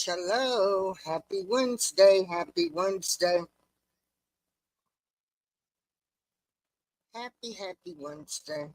Hello, happy Wednesday, happy Wednesday, happy Wednesday.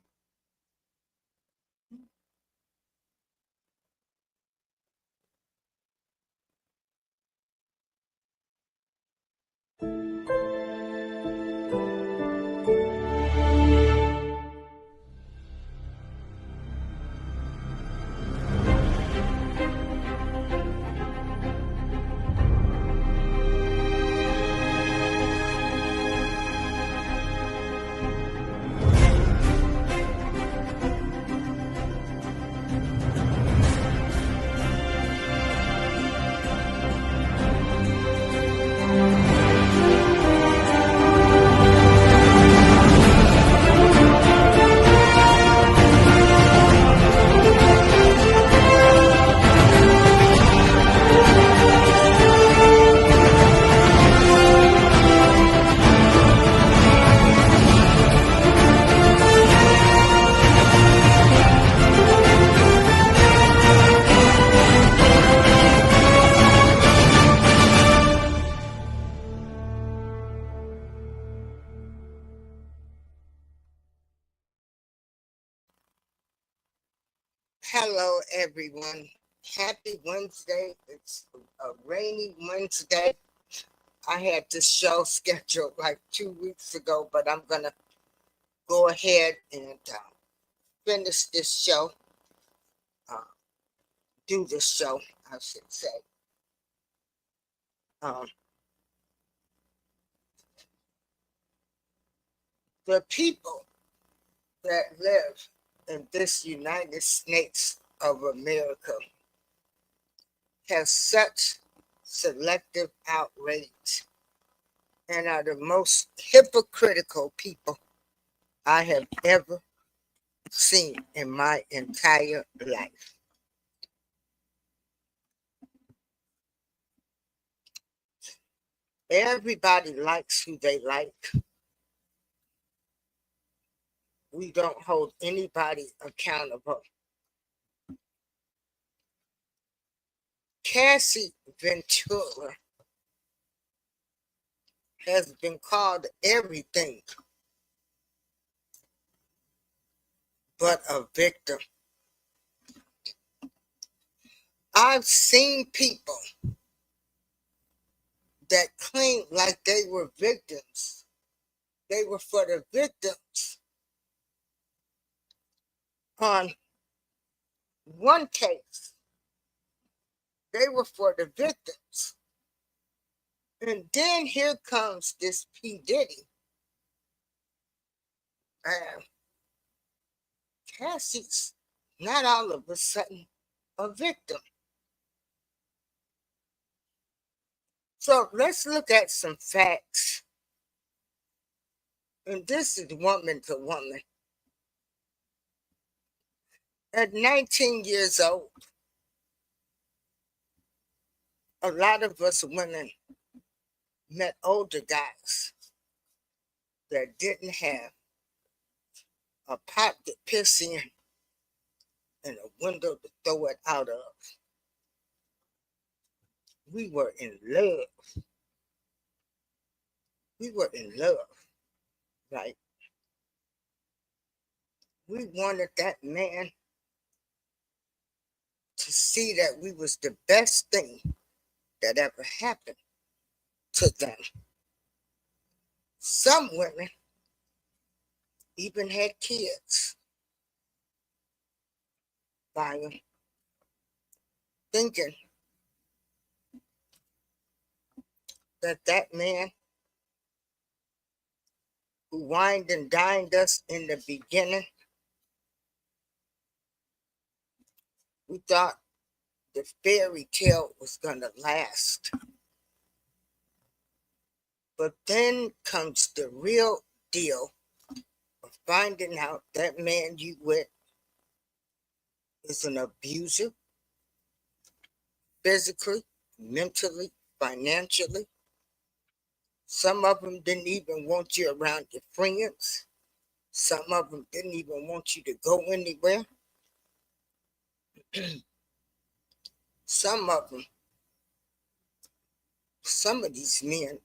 Hello, everyone. Happy Wednesday. It's a rainy Wednesday. I had this show scheduled like 2 weeks ago, but I'm going to go ahead and finish this show, uh, do this show, I should say. Um, the people that live in this United States of America have such selective outrage and are the most hypocritical people I have ever seen in my entire life. Everybody likes who they like. We don't hold anybody accountable. Cassie Ventura has been called everything but a victim. I've seen people that claim like they were victims. They were for the victims. On one case, they were for the victims. And then here comes this P. Diddy. And Cassie's not all of a sudden a victim. So let's look at some facts. And this is woman to woman. At 19 years old, a lot of us women met older guys that didn't have a pot to piss in and a window to throw it out of. We were in love. We were in love, right? We wanted that man to see that we was the best thing that ever happened to them. Some women even had kids by them, thinking that that man who wined and dined us in the beginning, we thought the fairy tale was going to last. But then comes the real deal of finding out that man you with is an abuser, physically, mentally, financially. Some of them didn't even want you around your friends. Some of them didn't even want you to go anywhere. Some of them Some of these men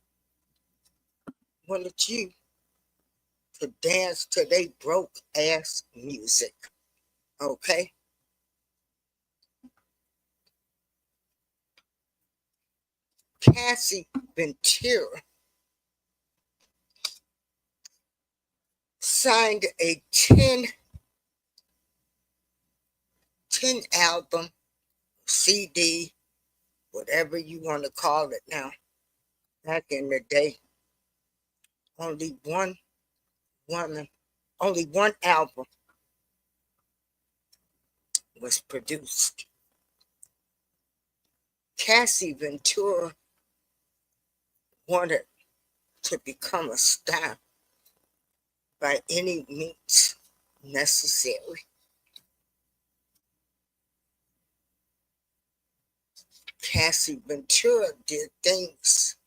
wanted you to dance to they broke ass music. Okay? Cassie Ventura signed a 10 album, CD, whatever you want to call it now. Back in the day, only one woman, only one album was produced. Cassie Ventura wanted to become a star by any means necessary. Cassie Ventura did things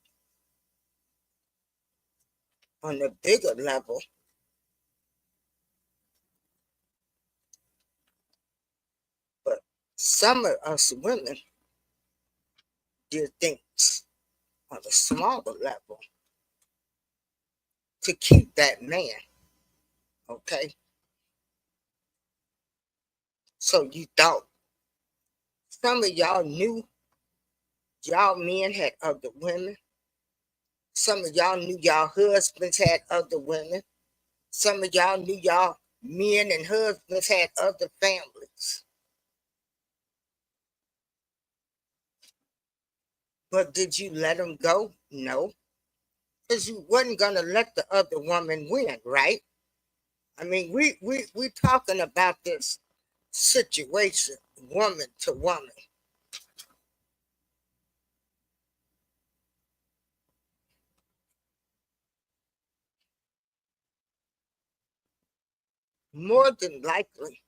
on a bigger level, but some of us women did things on a smaller level to keep that man. Okay? So you thought some of y'all knew y'all men had other women. Some of y'all knew y'all husbands had other women. Some of y'all knew y'all men and husbands had other families. But did you let them go? No. Because you wasn't going to let the other woman win, right? I mean, we talking about this situation, woman to woman. More than likely,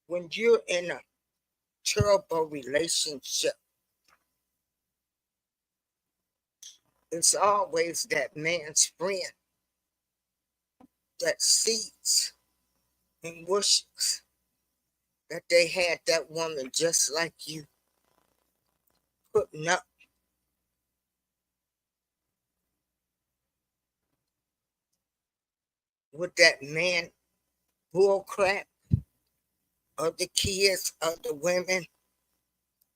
when you're in a terrible relationship, it's always that man's friend that sees and wishes that they had that woman just like you, putting up with that man bull crap of the kids, of the women,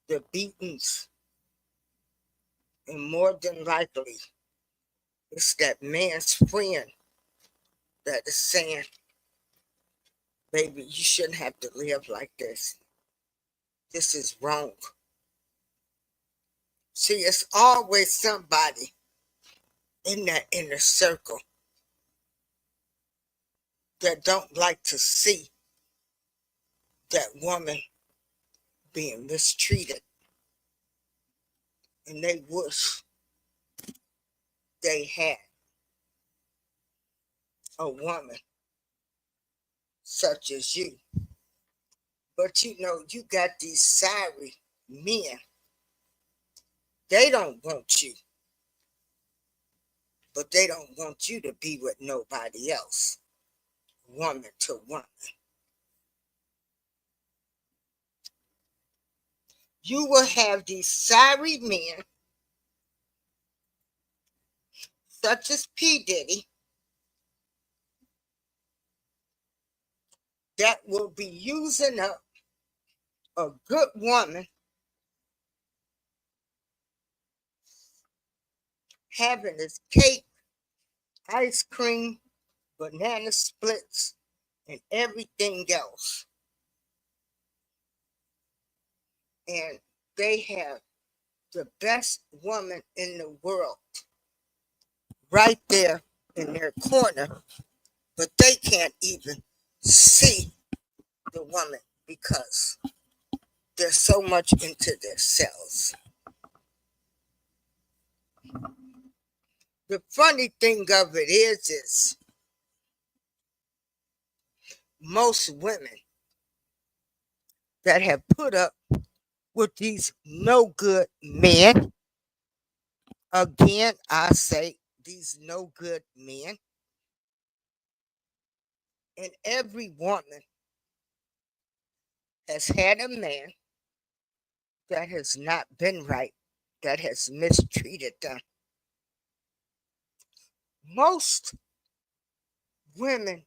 the beatings, and more than likely, it's that man's friend that is saying, baby, you shouldn't have to live like this. This is wrong. See, it's always somebody in that inner circle that don't like to see that woman being mistreated. And they wish they had a woman such as you. But you know, you got these sorry men. They don't want you, but they don't want you to be with nobody else, woman to woman. You will have these sorry men, such as P. Diddy, that will be using up a good woman, having his cake, ice cream, banana splits, and everything else. And they have the best woman in the world right there in their corner, but they can't even see the woman because they're so much into themselves. The funny thing of it is most women that have put up with these no good men, again, I say these no good men, and every woman has had a man that has not been right that has mistreated them. Most women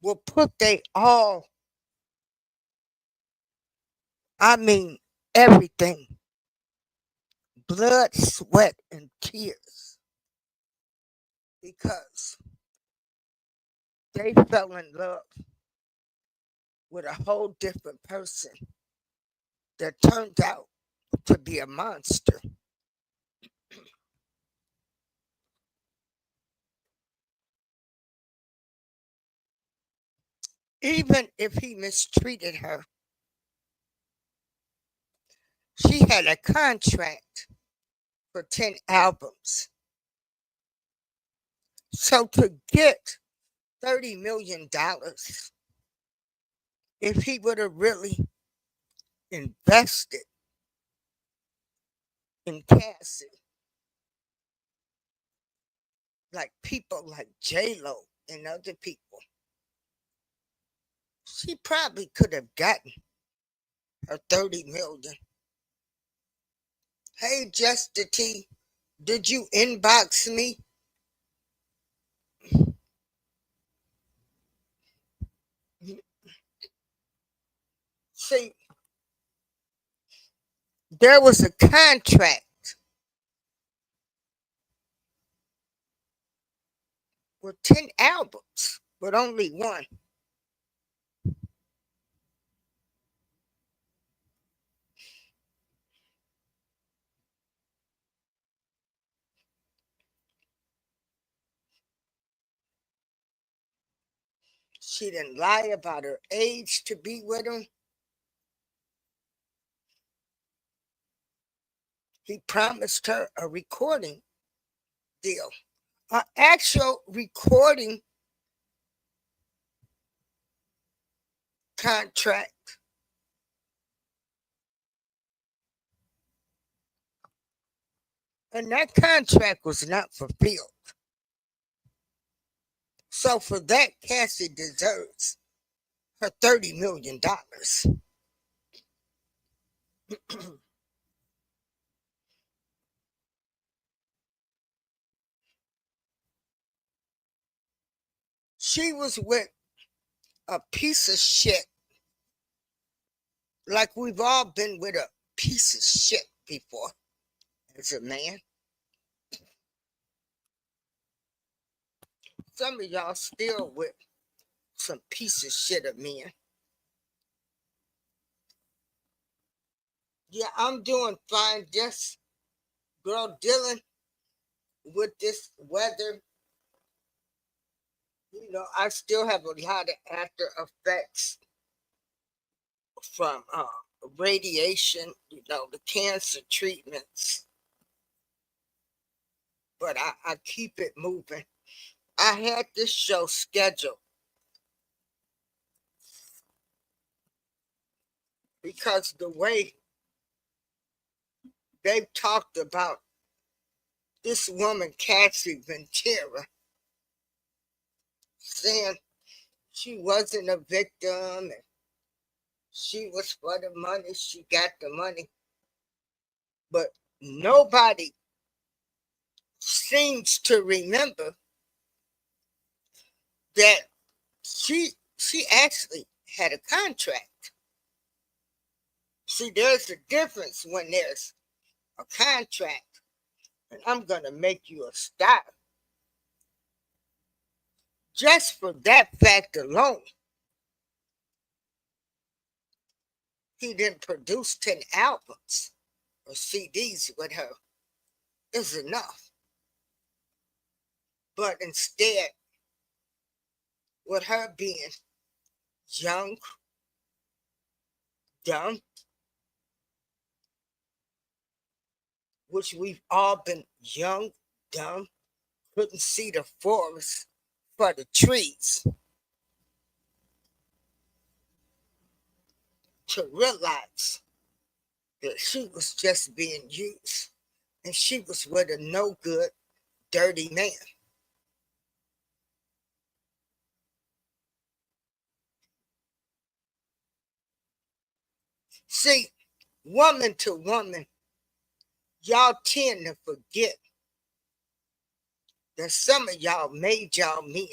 will put they all, I mean everything, blood, sweat, and tears, because they fell in love with a whole different person that turned out to be a monster. Even if he mistreated her, she had a contract for 10 albums. So to get $30 million, if he would have really invested in Cassie, like people like J-Lo and other people, she probably could have gotten her 30 million. Hey, Just T, did you inbox me? See, there was a contract with 10 albums, but only one. She didn't lie about her age to be with him. He promised her a recording deal, an actual recording contract. And that contract was not fulfilled. So for that, Cassie deserves her $30 million. She was with a piece of shit, like we've all been with a piece of shit before as a man. Some of y'all still with some piece of shit of men. Yeah, I'm doing fine. Just girl dealing with this weather. I still have a lot of after effects from radiation, the cancer treatments, but I keep it moving. I had this show scheduled because the way they've talked about this woman, Cassie Ventura, saying she wasn't a victim and she was for the money, she got the money. But nobody seems to remember that she actually had a contract. See, there's a difference when there's a contract and I'm gonna make you a star. Just for that fact alone, he didn't produce 10 albums or CDs with her. Is enough. But instead, with her being young, dumb, which we've all been young, dumb, couldn't see the forest for the trees, to realize that she was just being used and she was with a no good, dirty man. See, woman to woman, y'all tend to forget that some of y'all made y'all men.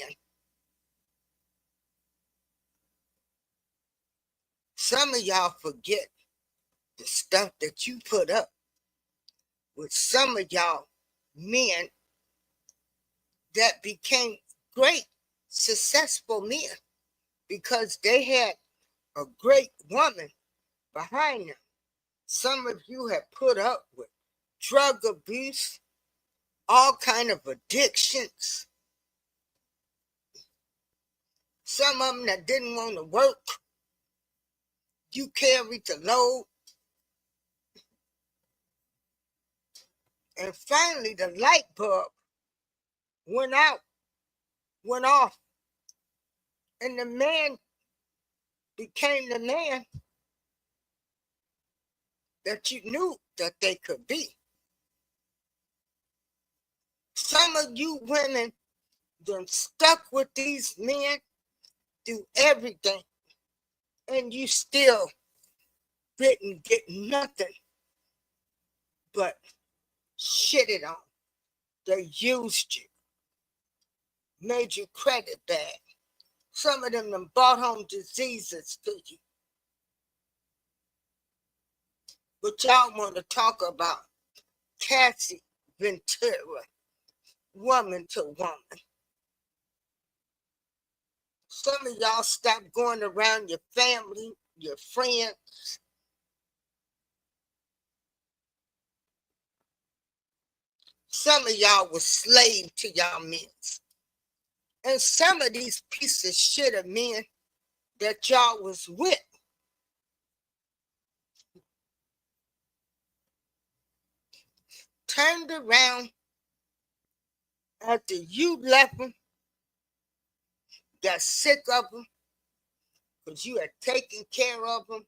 Some of y'all forget the stuff that you put up with some of y'all men that became great, successful men because they had a great woman behind them. Some of you have put up with drug abuse, all kind of addictions. Some of them that didn't want to work, you carried the load. And finally, the light bulb went out, went off, and the man became the man that you knew that they could be. Some of you women done stuck with these men through everything, and you still didn't get nothing but shitted on. They used you, made your credit bad. Some of them brought home diseases to you. But y'all want to talk about Cassie, Ventura, woman to woman. Some of y'all stopped going around your family, your friends. Some of y'all were slaves to y'all men. And some of these pieces of shit of men that y'all was with turned around after you left them, got sick of them because you had taken care of them,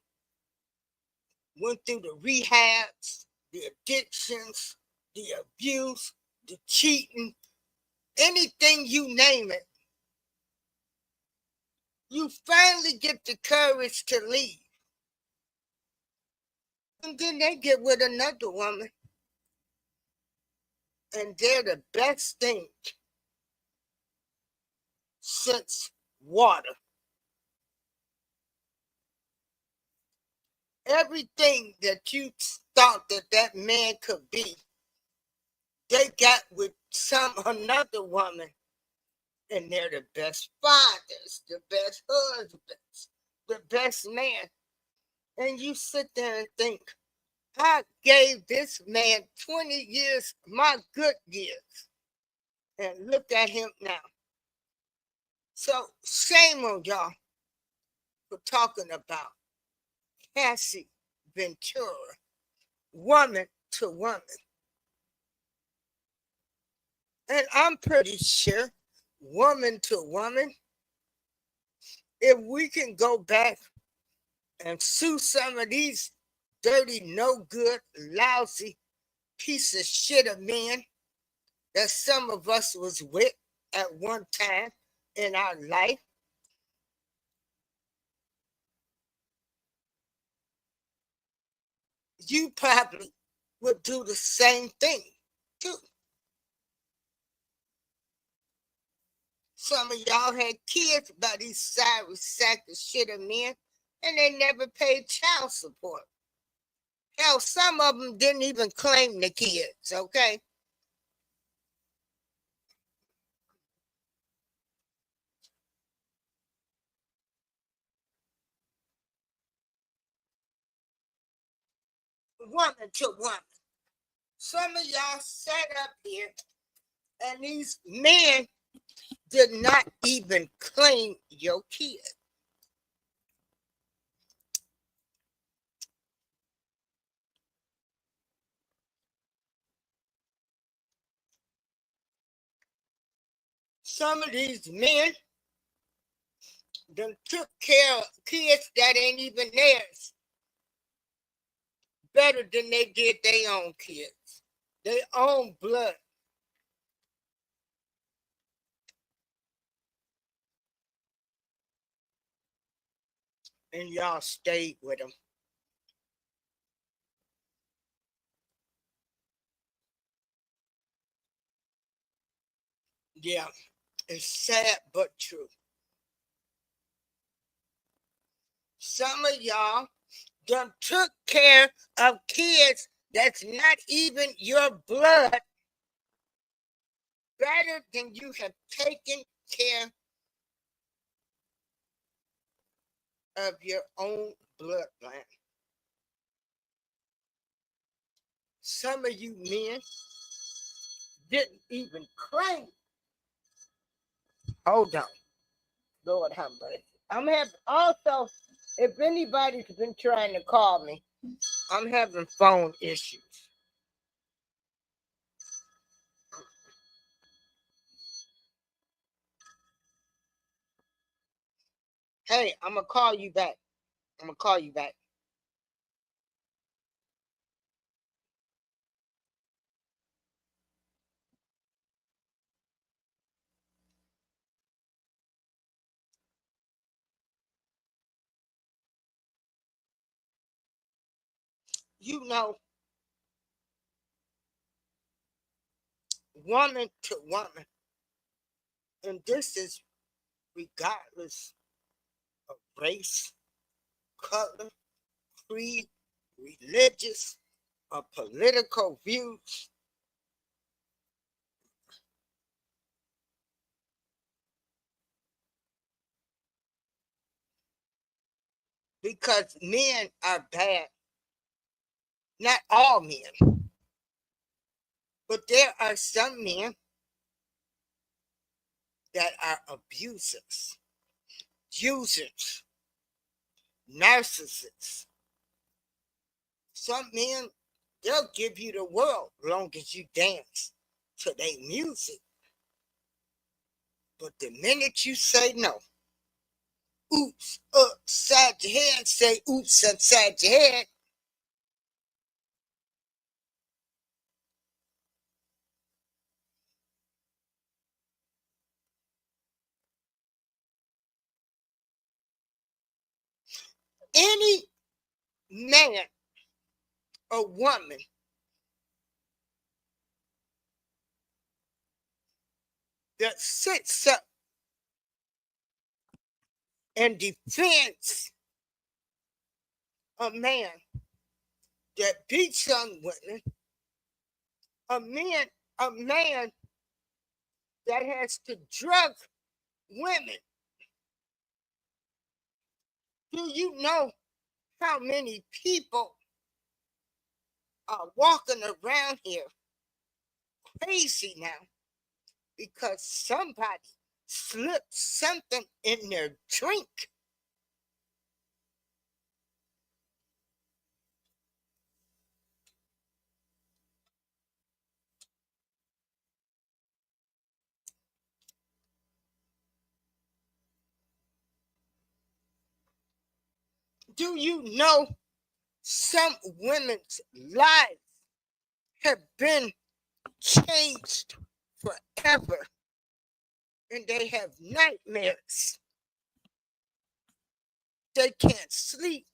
went through the rehabs, the addictions, the abuse, the cheating, anything you name it. You finally get the courage to leave. And then they get with another woman. And they're the best thing since water. Everything that you thought that that man could be, they got with another woman, and they're the best fathers, the best husbands, the best man. And you sit there and think, I gave this man 20 years, my good years, and look at him now. So shame on y'all for talking about Cassie Ventura, woman to woman. And I'm pretty sure, woman to woman, if we can go back and sue some of these dirty, no good, lousy piece of shit of men that some of us was with at one time in our life, you probably would do the same thing too. Some of y'all had kids by these sorry sack of shit of men, and they never paid child support. Hell, some of them didn't even claim the kids, okay? Woman to woman. Some of y'all sat up here, and these men did not even claim your kid. Some of these men done took care of kids that ain't even theirs better than they did their own kids, their own blood. And y'all stayed with them. Yeah, it's sad but true. Some of y'all done took care of kids that's not even your blood better than you have taken care of your own bloodline. Some of you men didn't even claim. Hold on. Lord have mercy. I'm having also, if anybody's been trying to call me, I'm having phone issues. Hey, I'm gonna call you back. I'm gonna call you back. You know, woman to woman, and this is regardless of race, color, creed, religious, or political views. Because men are bad. Not all men, but there are some men that are abusers, users, narcissists. Some men, they'll give you the world long as you dance to their music. But the minute you say no, oops upside your head, say oops upside your head. Any man or woman that sits up and defends a man that beats on women, a man that has to drug women. Do you know how many people are walking around here crazy now because somebody slipped something in their drink? Do you know some women's lives have been changed forever and they have nightmares? They can't sleep.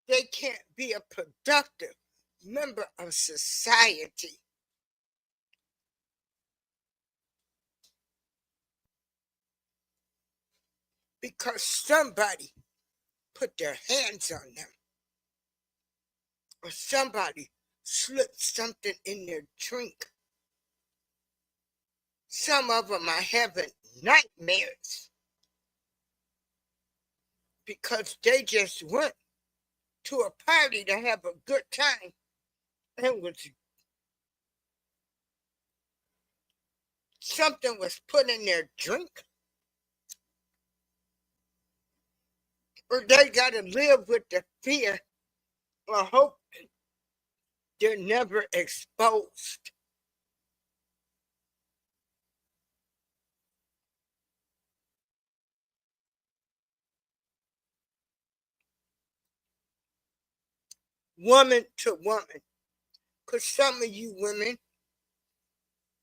They can't be a productive member of society because somebody put their hands on them or somebody slipped something in their drink. Some of them are having nightmares because they just went to a party to have a good time and something was put in their drink, or they got to live with the fear or hope they're never exposed. Woman to woman, because some of you women,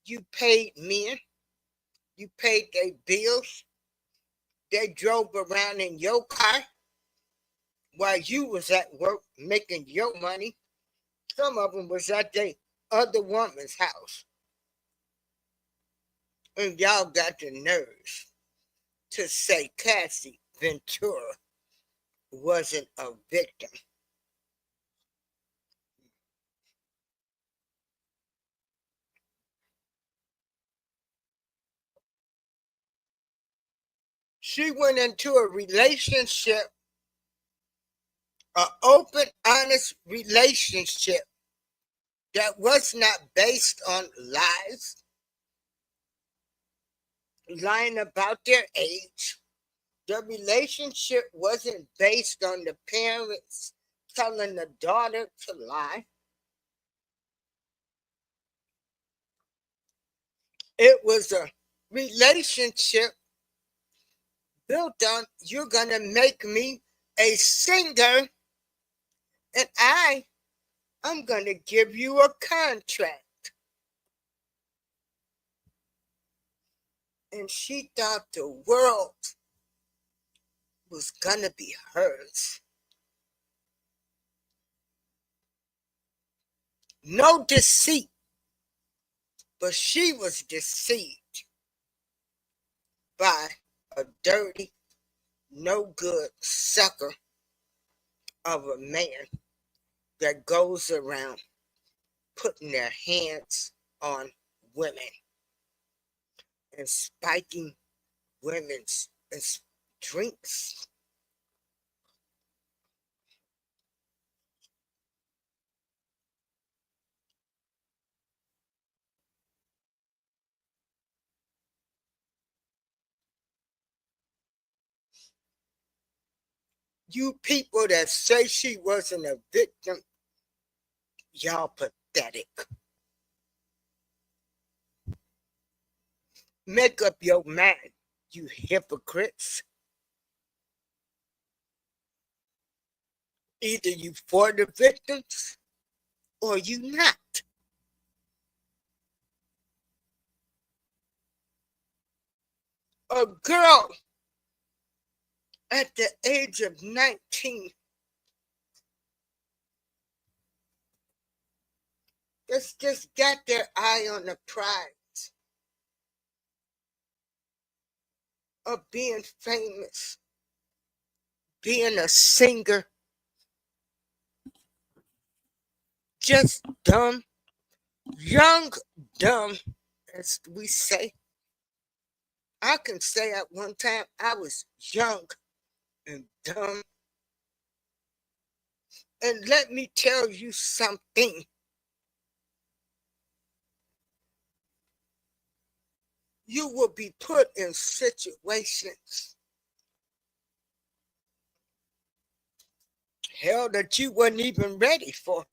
you paid men, you paid their bills, they drove around in your car while you was at work making your money. Some of them was at their other woman's house. And y'all got the nerve to say Cassie Ventura wasn't a victim. She went into a relationship, an open, honest relationship that was not based on lies, lying about their age. The relationship wasn't based on the parents telling the daughter to lie. It was a relationship built on you're going to make me a singer and I'm going to give you a contract. And she thought the world was going to be hers. No deceit, but she was deceived by a dirty, no good sucker of a man that goes around putting their hands on women and spiking women's drinks. You people that say she wasn't a victim, y'all pathetic. Make up your mind, you hypocrites. Either you for the victims or you not. A girl at the age of 19 that's just got their eye on the prize of being famous, being a singer, just dumb, young, dumb, as we say. I can say at one time I was young and dumb. And let me tell you something. You will be put in situations, hell, that you weren't even ready for.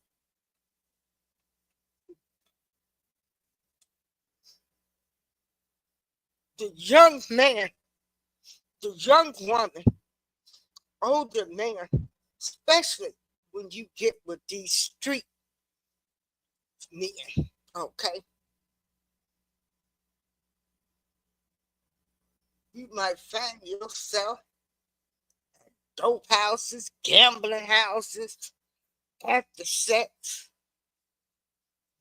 The young man, the young woman, older man, especially when you get with these street men, okay? You might find yourself at dope houses, gambling houses, after sex,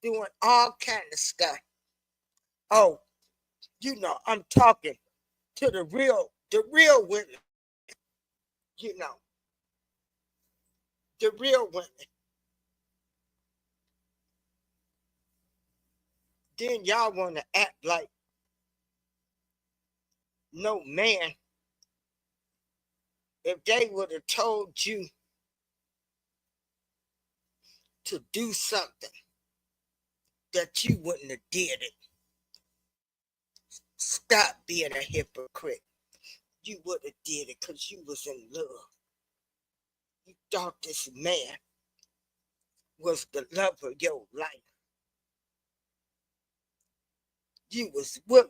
doing all kind of stuff. Oh, I'm talking to the real women, you know, the real women. Then y'all want to act like no man. If they would have told you to do something that you wouldn't have did it, stop being a hypocrite. You would have did it because you was in love. You thought this man was the love of your life. You was willing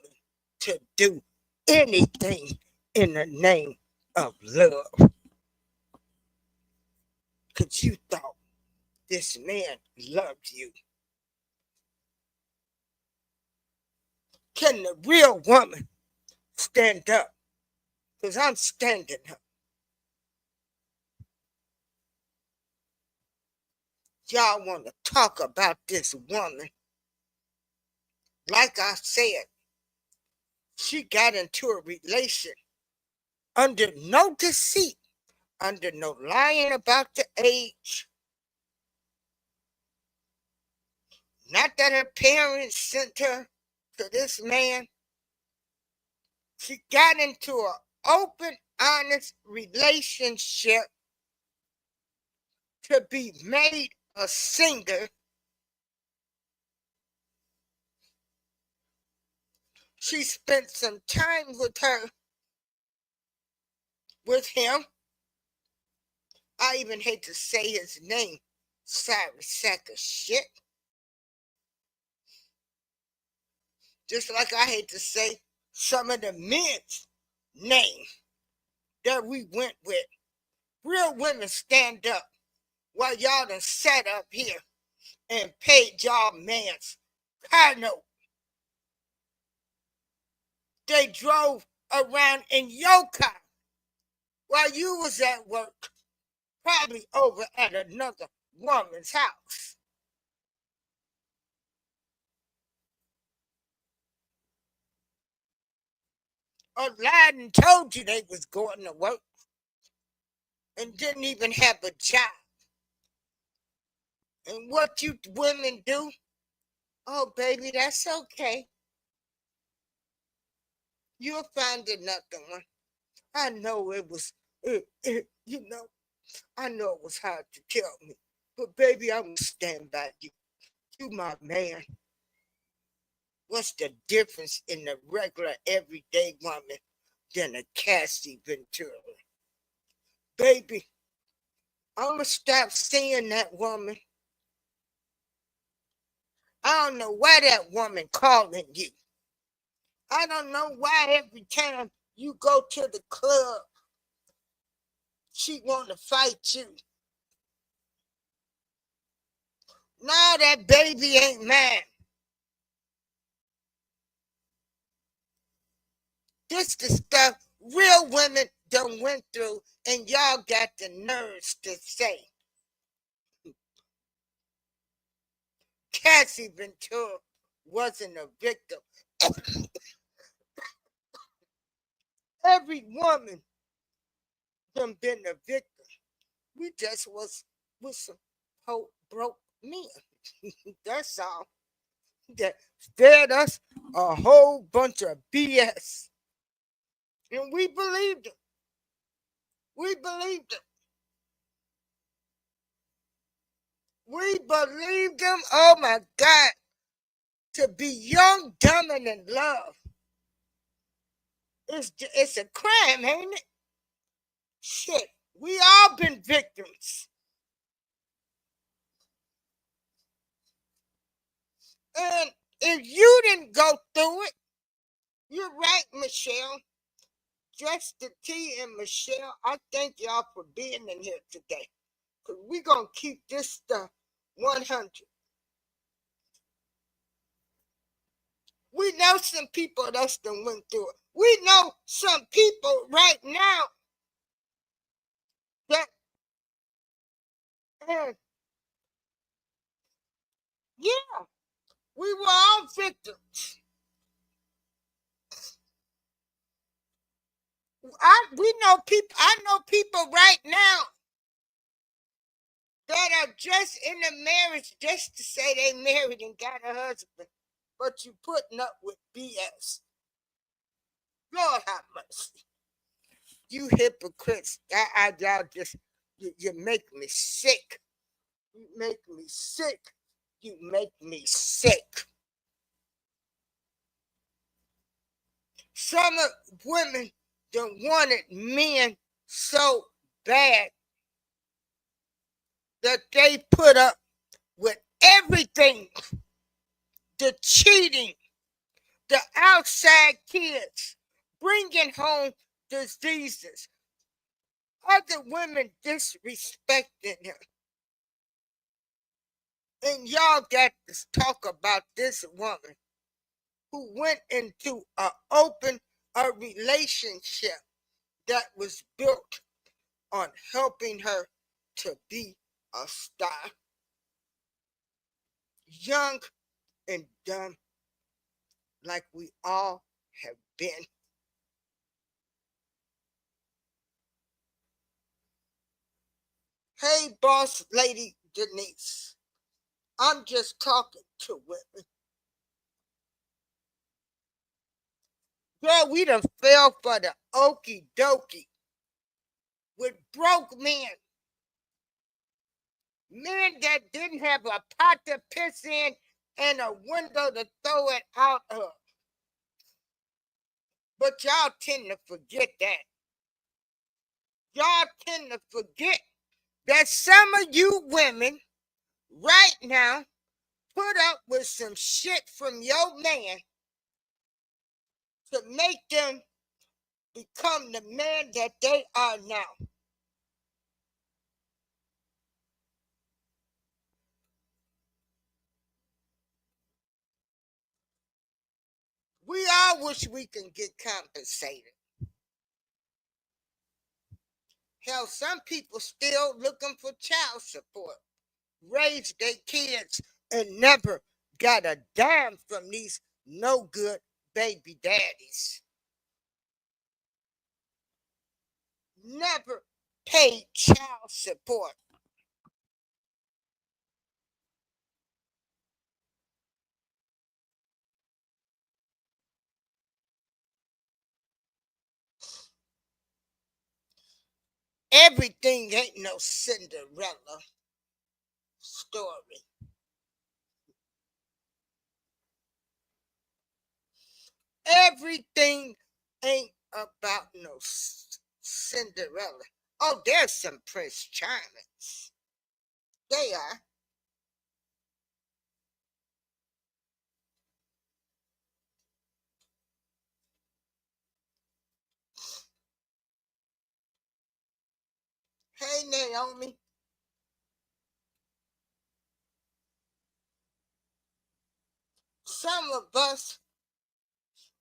to do anything in the name of love because you thought this man loved you. Can the real woman stand up? Because I'm standing up. Y'all want to talk about this woman. Like I said, She got into a relation under no deceit, under no lying about the age. Not that her parents sent her to this man. She got into an open, honest relationship to be made a singer. She spent some time with him. I even hate to say his name. Sorry, sack of shit. Just like I hate to say some of the men's name that we went with. Real women stand up while y'all done sat up here and paid y'all man's car note. They drove around in your car while you was at work, probably over at another woman's house. Or lied and told you they was going to work and didn't even have a job. And what you women do? Oh, baby, that's okay. You'll find another one. I know it was, I know it was hard to tell me. But baby, I'm going to stand by you. You my man. What's the difference in a regular everyday woman than a Cassie Ventura? Baby, I'm going to stop seeing that woman. I don't know why that woman calling you. I don't know why every time you go to the club, she want to fight you. Now that baby ain't mine. This the stuff real women done went through, and y'all got the nerves to say Cassie Ventura wasn't a victim. Every woman done been a victim. We just was with some broke men. That's all. That fed us a whole bunch of BS. And we believed it. We believed it. We believed them. Oh my God. To be young, dumb, and in love. It's a crime, ain't it? Shit. We all been victims. And if you didn't go through it, you're right, Michelle. Just the T and Michelle, I thank y'all for being in here today. Because we're going to keep this stuff 100. We know some people that's done went through it. We know some people right now that, yeah, we were all victims. I know people right now that are just in a marriage just to say they married and got a husband, but you putting up with BS. Lord have mercy. You hypocrites. Y'all just, you make me sick. You make me sick. You make me sick. Some women done wanted men so bad that they put up with everything. The cheating, the outside kids, bringing home diseases, other women disrespecting him. And y'all got to talk about this woman who went into a relationship that was built on helping her to be a star. Young and dumb like we all have been. Hey, boss lady Denise, I'm just talking to women. Girl, we done fell for the okie dokie with broke men. Men that didn't have a pot to piss in and a window to throw it out of. But y'all tend to forget that. Y'all tend to forget that some of you women right now put up with some shit from your man to make them become the man that they are now. We all wish we can get compensated. Hell, some people still looking for child support, raised their kids, and never got a dime from these no good baby daddies. Never paid child support. Everything ain't no Cinderella story. Everything ain't about no Cinderella. Oh, there's some Prince Charmings. They are. Hey, Naomi. Some of us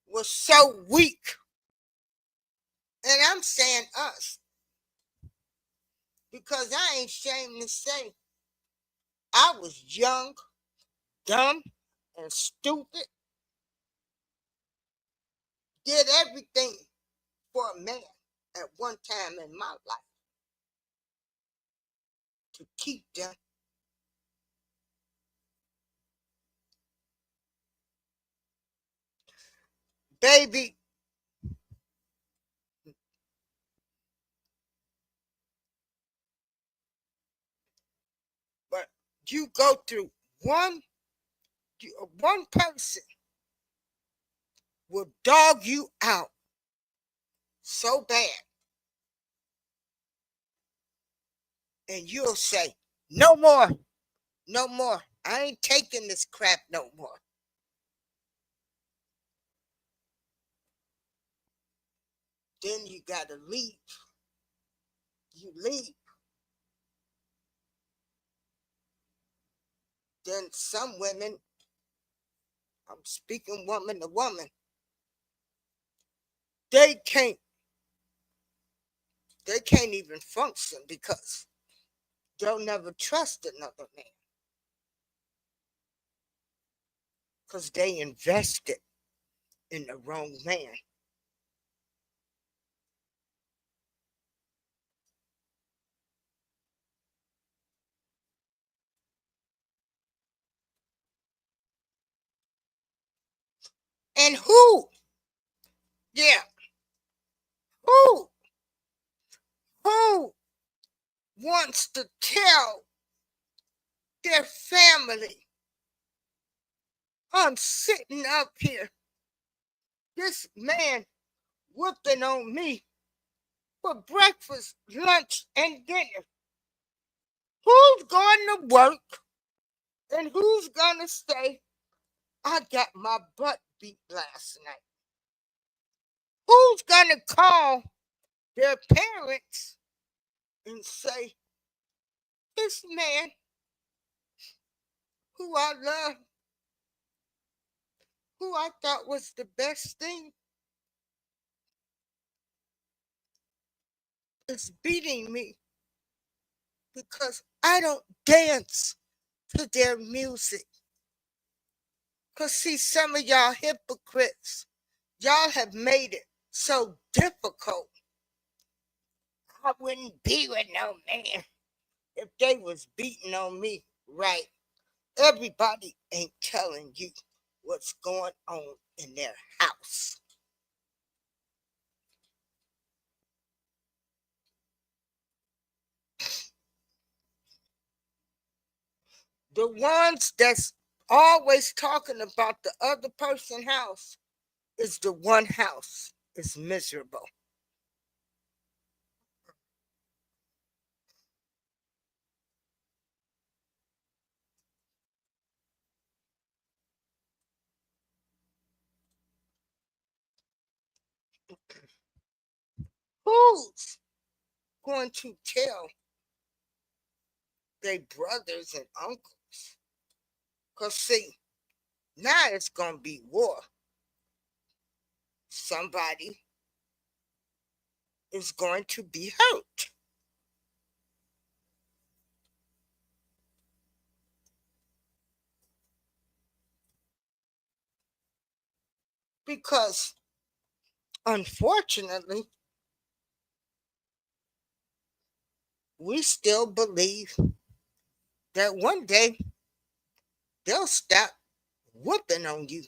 were so weak. And I'm saying us because I ain't ashamed to say I was young, dumb, and stupid. Did everything for a man at one time in my life to keep them. Baby, but you go through one person will dog you out so bad, and you'll say, no more, no more. I ain't taking this crap no more. Then you gotta leave. You leave. Then some women, I'm speaking woman to woman, they can't even function because they'll never trust another man because they invested in the wrong man. And yeah, who, who wants to tell their family, I'm sitting up here, this man whooping on me for breakfast, lunch, and dinner. Who's going to work and who's going to say, I got my butt beat last night? Who's going to call their parents and say, this man who I love, who I thought was the best thing, is beating me because I don't dance to their music? Because, see, some of y'all hypocrites, Y'all have made it so difficult. I wouldn't be with no man if they was beating on me, right? Everybody ain't telling you what's going on in their house. The ones that's always talking about the other person's house is the one house is miserable. Who's going to tell their brothers and uncles? Because, see, now it's going to be war. Somebody is going to be hurt. Because, unfortunately, we still believe that one day they'll stop whooping on you.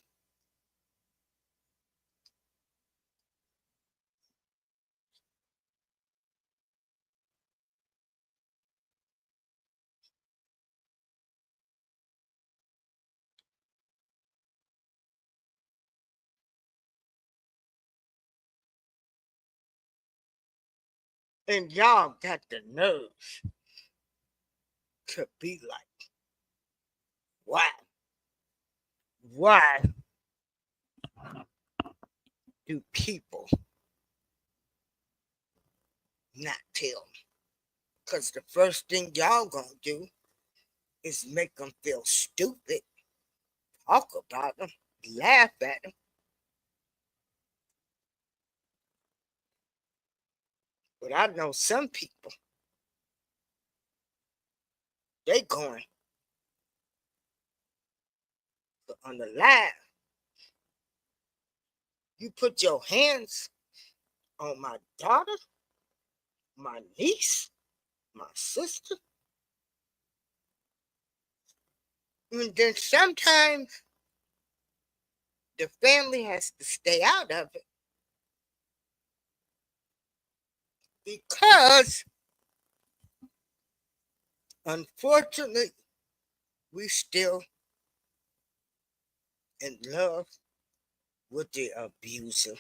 And y'all got the nerve to be like, why? Why do people not tell me? Because the first thing y'all gonna do is make them feel stupid, talk about them, laugh at them. But I know some people, they going on the live. You put your hands on my daughter, my niece, my sister, and then sometimes the family has to stay out of it because, unfortunately, we still in love with the abuser.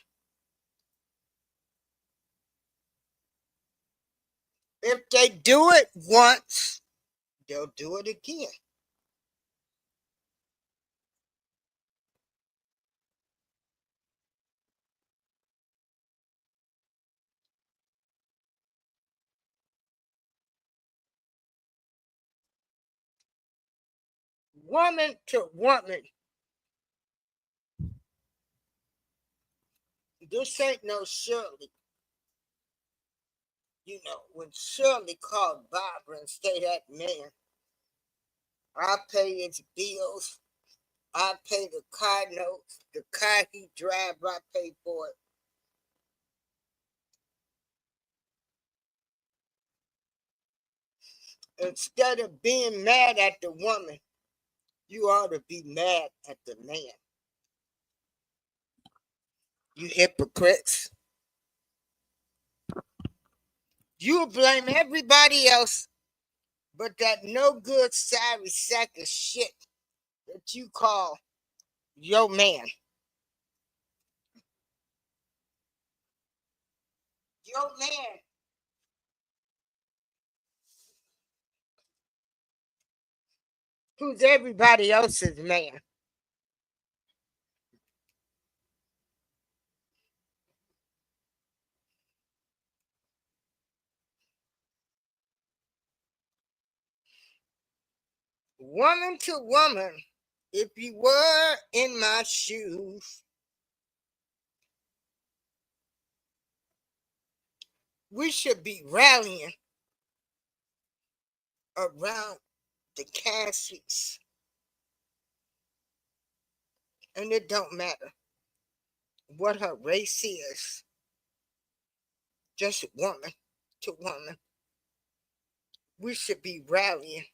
If they do it once, they'll do it again. Woman to woman, this ain't no Shirley. You know, when Shirley called Barbara and say that man, I pay his bills, I pay the car notes, the car he drive, I pay for it. Instead of being mad at the woman, you ought to be mad at the man. You hypocrites. You blame everybody else but that no good, sorry sack of shit that you call your man. Your man who's everybody else's man. Woman to woman, if you were in my shoes, we should be rallying around the Cassies. And it don't matter what her race is, just woman to woman. We should be rallying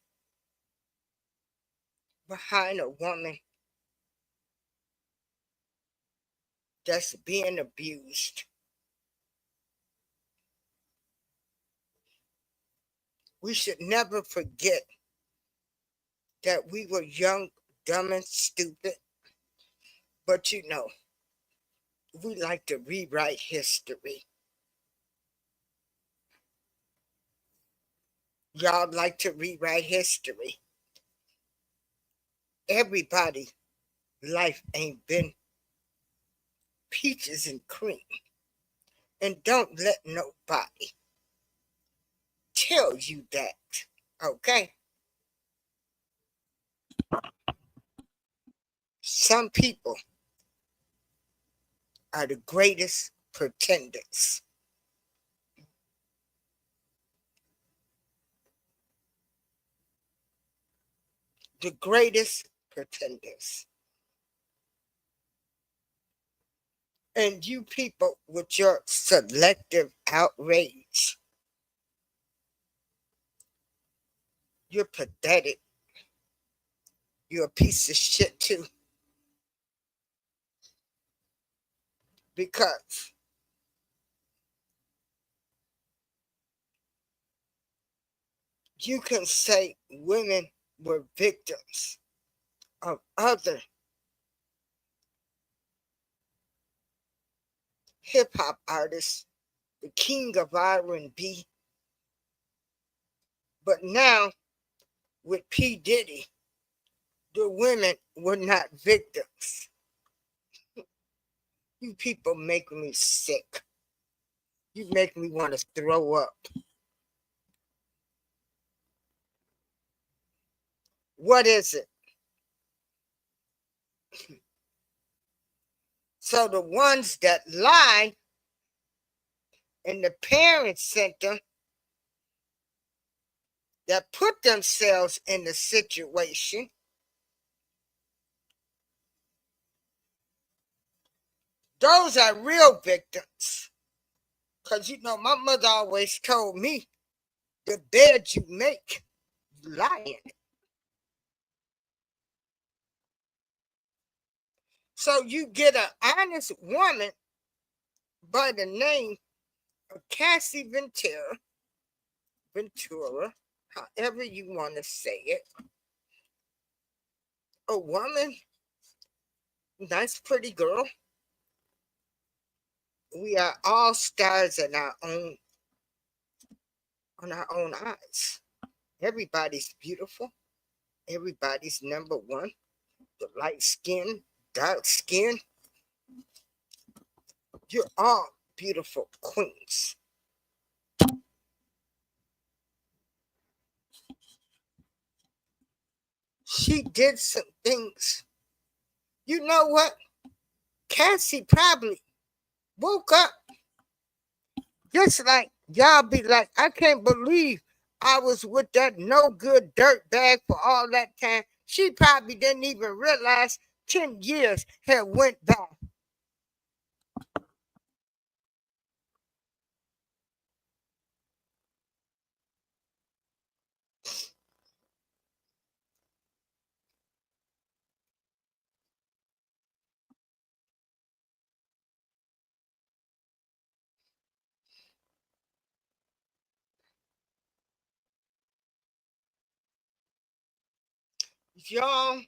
behind a woman that's being abused. We should never forget that we were young, dumb, and stupid. But we like to rewrite history. Y'all like to rewrite history. Everybody, life ain't been peaches and cream. And don't let nobody tell you that. Okay? Some people are the greatest pretenders. The greatest pretenders. And you people with your selective outrage, you're pathetic. You're a piece of shit too. Because you can say women were victims of other hip hop artists, the king of R&B. But now with P. Diddy, the women were not victims. You people make me sick. You make me want to throw up. What is it? So the ones that lie and the parents sent them, that put themselves in the situation, those are real victims. Because my mother always told me, the bed you make, you lie in it. So you get an honest woman by the name of Cassie Ventura, however you want to say it. A woman, nice pretty girl. We are all stars in on our own eyes. Everybody's beautiful. Everybody's number one. The light skin, dark skin. You're all beautiful queens. She did some things. You know what? Cassie probably woke up just like y'all be like, I can't believe I was with that no good dirt bag for all that time. She probably didn't even realize 10 years had went by. Y'all,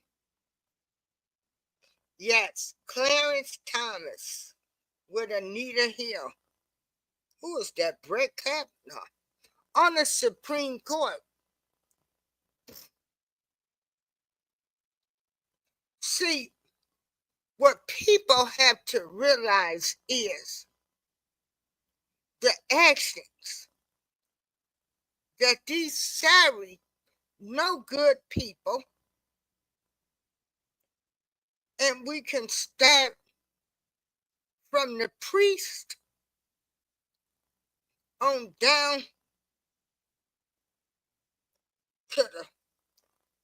yes, Clarence Thomas with Anita Hill. Who is that? Brett Kavanaugh on the Supreme Court. See, what people have to realize is the actions that these sorry, no good people, and we can start from the priest on down to the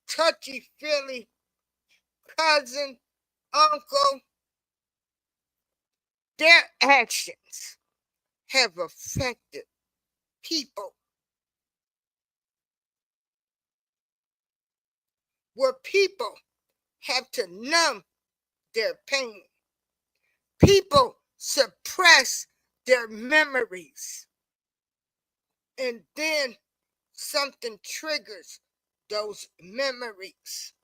touchy feely cousin, uncle, Their actions have affected people where people have to numb their pain. People suppress their memories, and then something triggers those memories.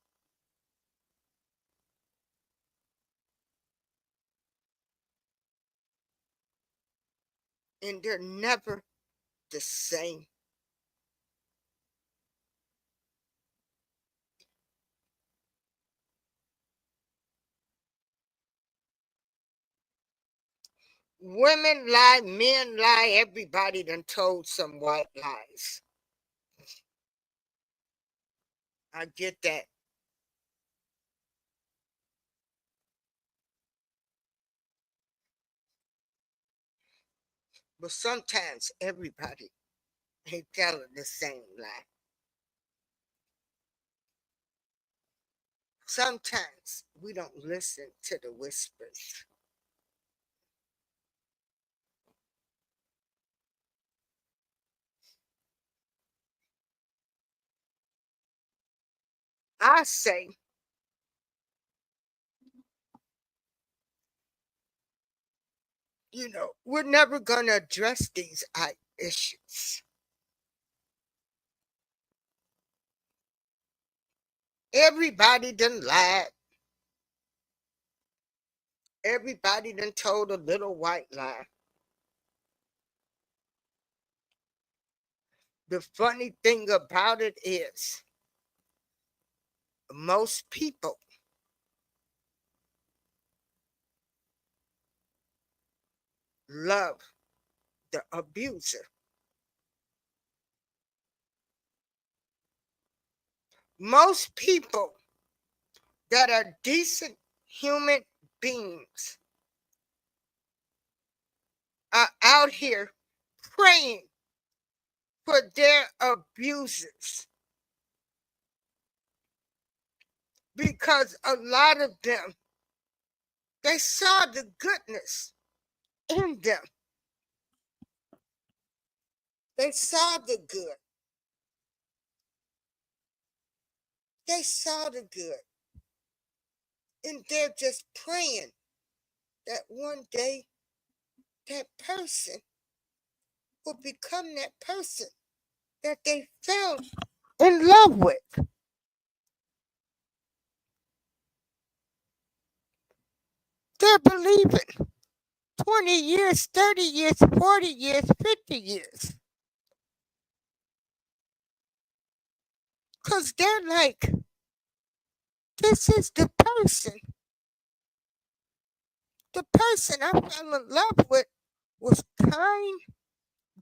And they're never the same. Women lie, men lie, everybody done told some white lies. I get that. But sometimes everybody ain't telling the same lie. Sometimes we don't listen to the whispers. I say, we're never going to address these issues. Everybody done lied. Everybody done told a little white lie. The funny thing about it is, most people love the abuser. Most people that are decent human beings are out here praying for their abusers, because a lot of them, they saw the goodness in them. They saw the good. They saw the good. And they're just praying that one day that person will become that person that they fell in love with. They're believing 20 years, 30 years, 40 years, 50 years. Because they're like, this is the person. The person I fell in love with was kind,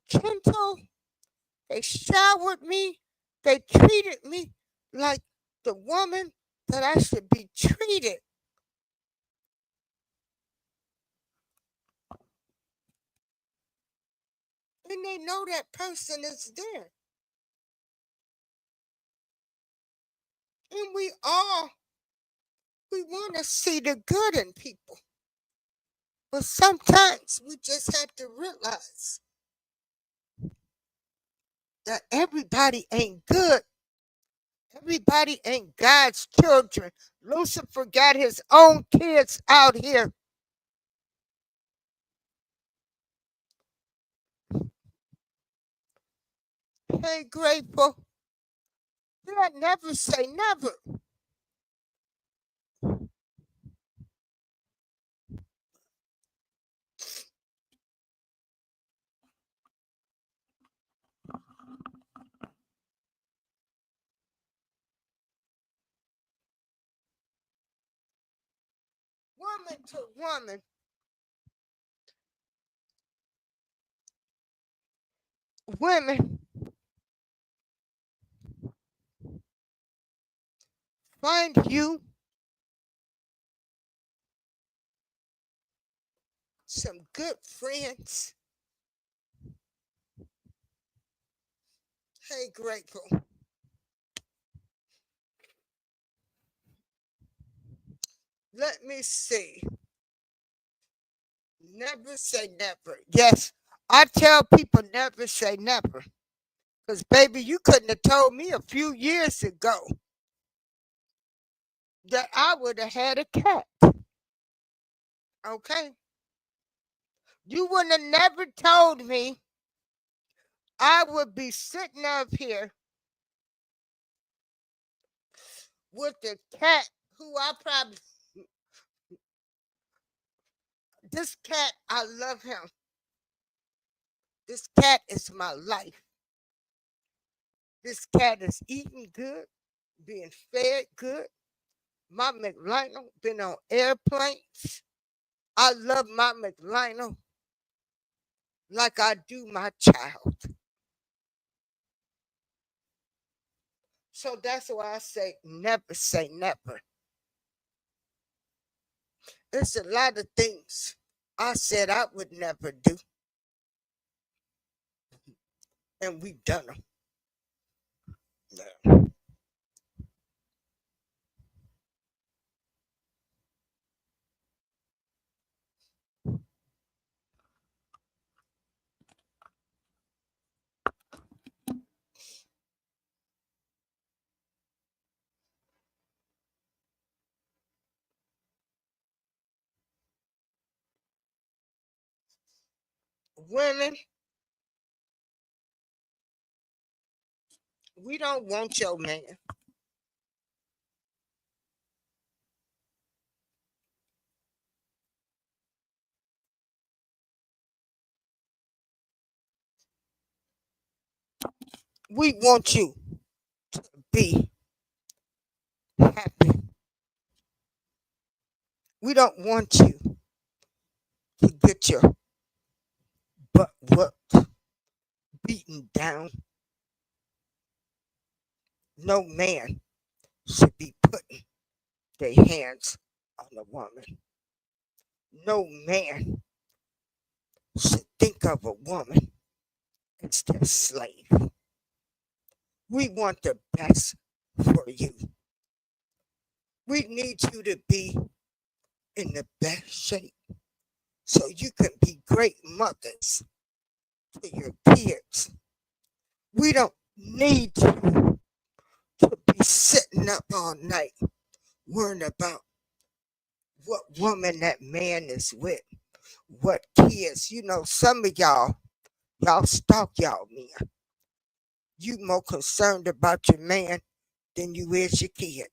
gentle. They showered me. They treated me like the woman that I should be treated. And they know that person is there. And we want to see the good in people. But sometimes we just have to realize that everybody ain't good. Everybody ain't God's children. Lucifer got his own kids out here. Hey, grateful. I never say never. Woman to woman, women, find you some good friends. Hey, grateful. Let me see. Never say never. Yes, I tell people never say never. Because, baby, you couldn't have told me a few years ago that I would have had a cat. Okay? You wouldn't have never told me I would be sitting up here with a cat who I probably, this cat, I love him. This cat is my life. This cat is eating good, being fed good. My McLionel been on airplanes. I love my McLionel like I do my child. So that's why I say never. There's a lot of things I said I would never do, and we've done them. Yeah. Women, we don't want your man. We want you to be happy. We don't want you to get your butt whooped, beaten down. No man should be putting their hands on a woman. No man should think of a woman as their slave. We want the best for you. We need you to be in the best shape so you can be great mothers to your kids. We don't need you to be sitting up all night worrying about what woman that man is with, what kids. You know, some of y'all stalk y'all men. You more concerned about your man than you is your kid.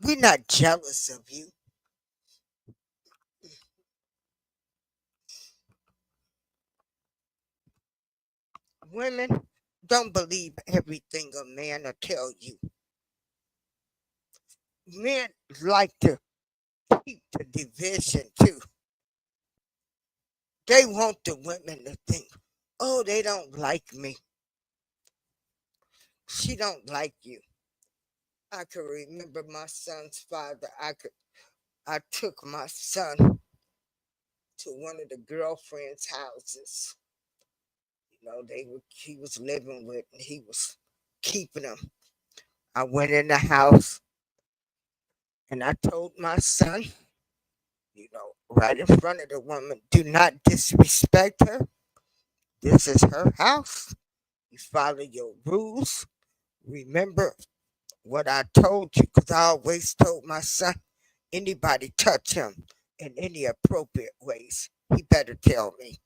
We're not jealous of you. Women, don't believe everything a man will tell you. Men like to keep the division too. They want the women to think, oh, they don't like me. She don't like you. I can remember my son's father. I took my son to one of the girlfriend's houses. You know, he was living with and he was keeping them. I went in the house and I told my son, you know, right in front of the woman, do not disrespect her. This is her house. You follow your rules. Remember what I told you, because I always told my son, anybody touch him in any appropriate ways, he better tell me.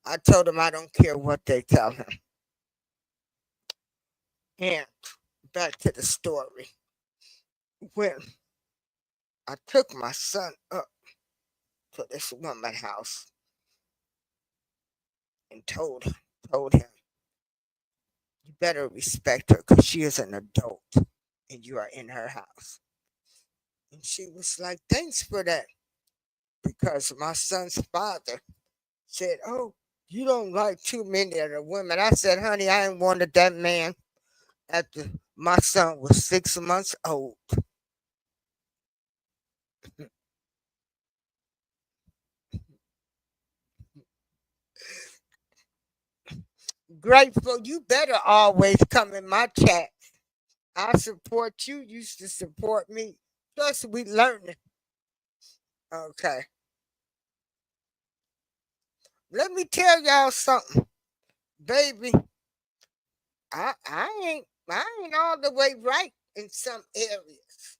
I told him I don't care what they tell him. And back to the story. When I took my son up to this woman's house and told him, you better respect her because she is an adult and you are in her house. And she was like, thanks for that. Because my son's father said, oh, you don't like too many of the women. I said, honey, I ain't wanted that man after my son was 6 months old. Grateful, you better always come in my chat. I support you. You used to support me. Plus, we learning. Okay. Let me tell y'all something, baby. I ain't all the way right in some areas.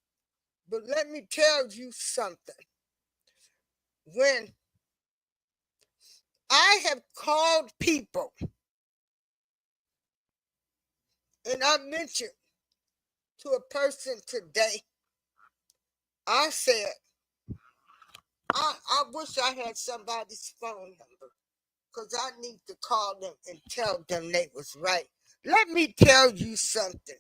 But let me tell you something. When I have called people, and I mentioned to a person today, I said, I wish I had somebody's phone number because I need to call them and tell them they was right. Let me tell you something.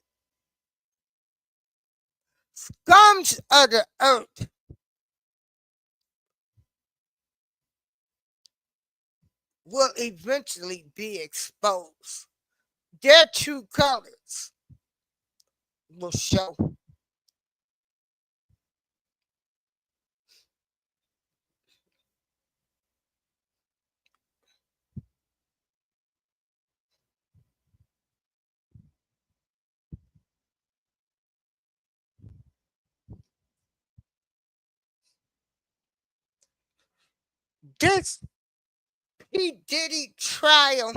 Scums of the earth will eventually be exposed. Their true colors will show. This P. Diddy trial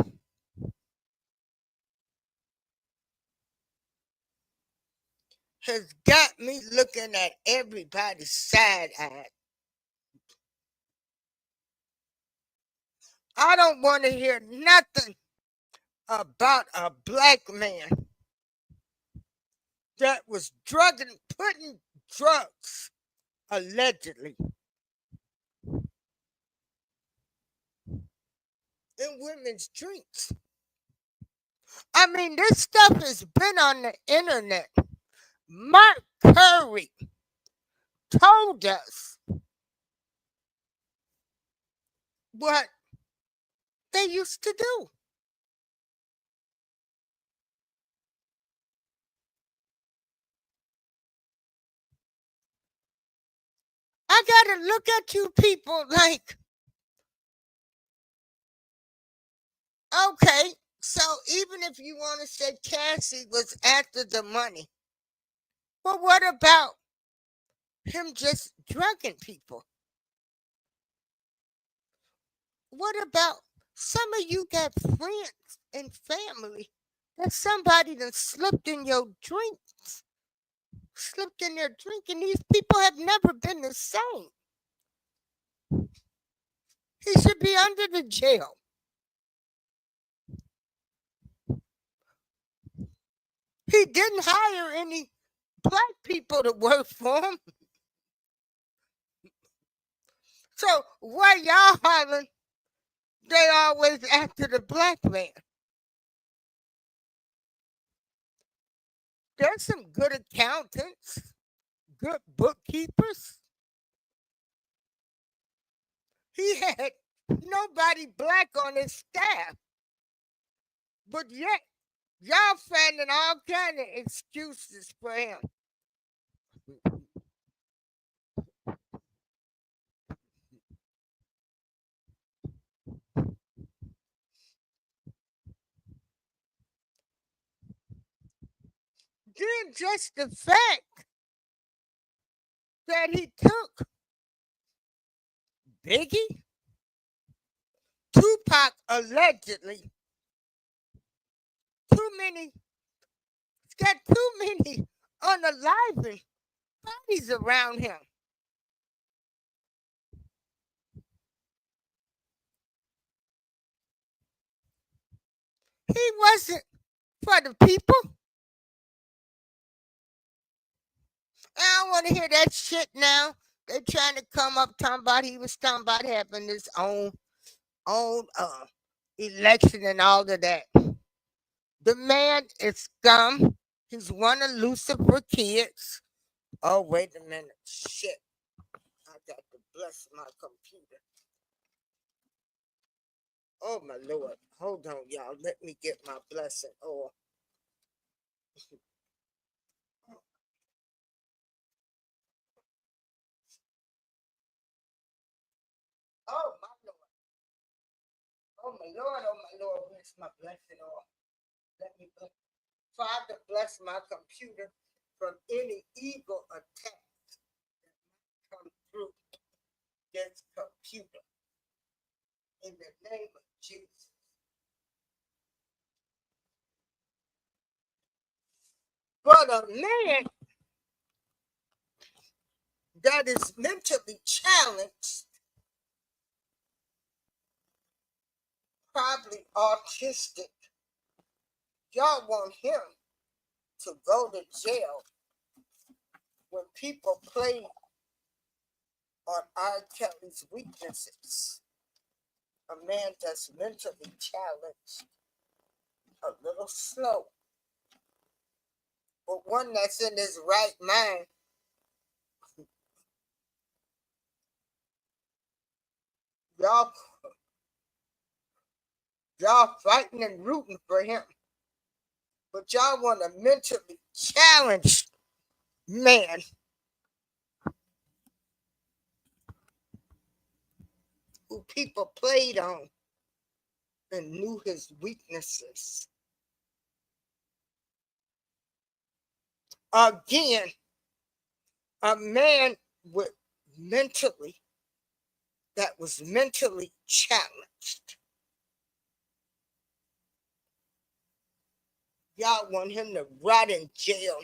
has got me looking at everybody's side eye. I don't want to hear nothing about a black man that was putting drugs, allegedly, in women's drinks. I mean, this stuff has been on the internet. Mark Curry told us what they used to do. I gotta look at you people like, okay, so even if you want to say Cassie was after the money, but what about him just drugging people? What about some of you got friends and family that somebody that slipped in your drinks, slipped in their drink, and these people have never been the same. He should be under the jail. He didn't hire any black people to work for him. So why y'all hollering? They always after the black man. There's some good accountants, good bookkeepers. He had nobody black on his staff. But yet, y'all finding all kind of excuses for him. Then just the fact that he took Biggie, Tupac allegedly, too many, he's got too many unaliving bodies around him. He wasn't for the people. I don't want to hear that shit now. They trying to come up talking about he was talking about having his own election and all of that. The man is scum. He's one of Lucifer kids. Oh, wait a minute. Shit. I got to bless my computer. Oh, my Lord. Hold on, y'all. Let me get my blessing. Oh, oh my Lord. Oh, oh my Lord, where's my blessed oil? Let me bless. Father, bless my computer from any evil attack that come through this computer. In the name of Jesus. But a man that is mentally challenged, probably autistic, y'all want him to go to jail when people play on R. Kelly's weaknesses. A man that's mentally challenged, a little slow, but one that's in his right mind. Y'all, y'all fighting and rooting for him, but y'all want a mentally challenged man who people played on and knew his weaknesses. Again, a man with mentally, that was mentally challenged. Y'all want him to rot in jail.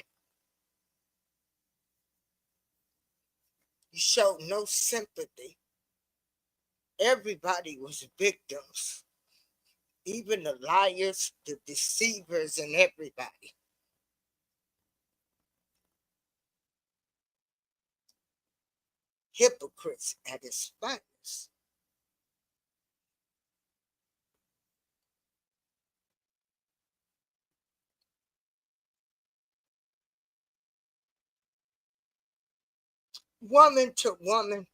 You showed no sympathy. Everybody was victims, even the liars, the deceivers, and everybody. Hypocrites at his finest. Woman to woman,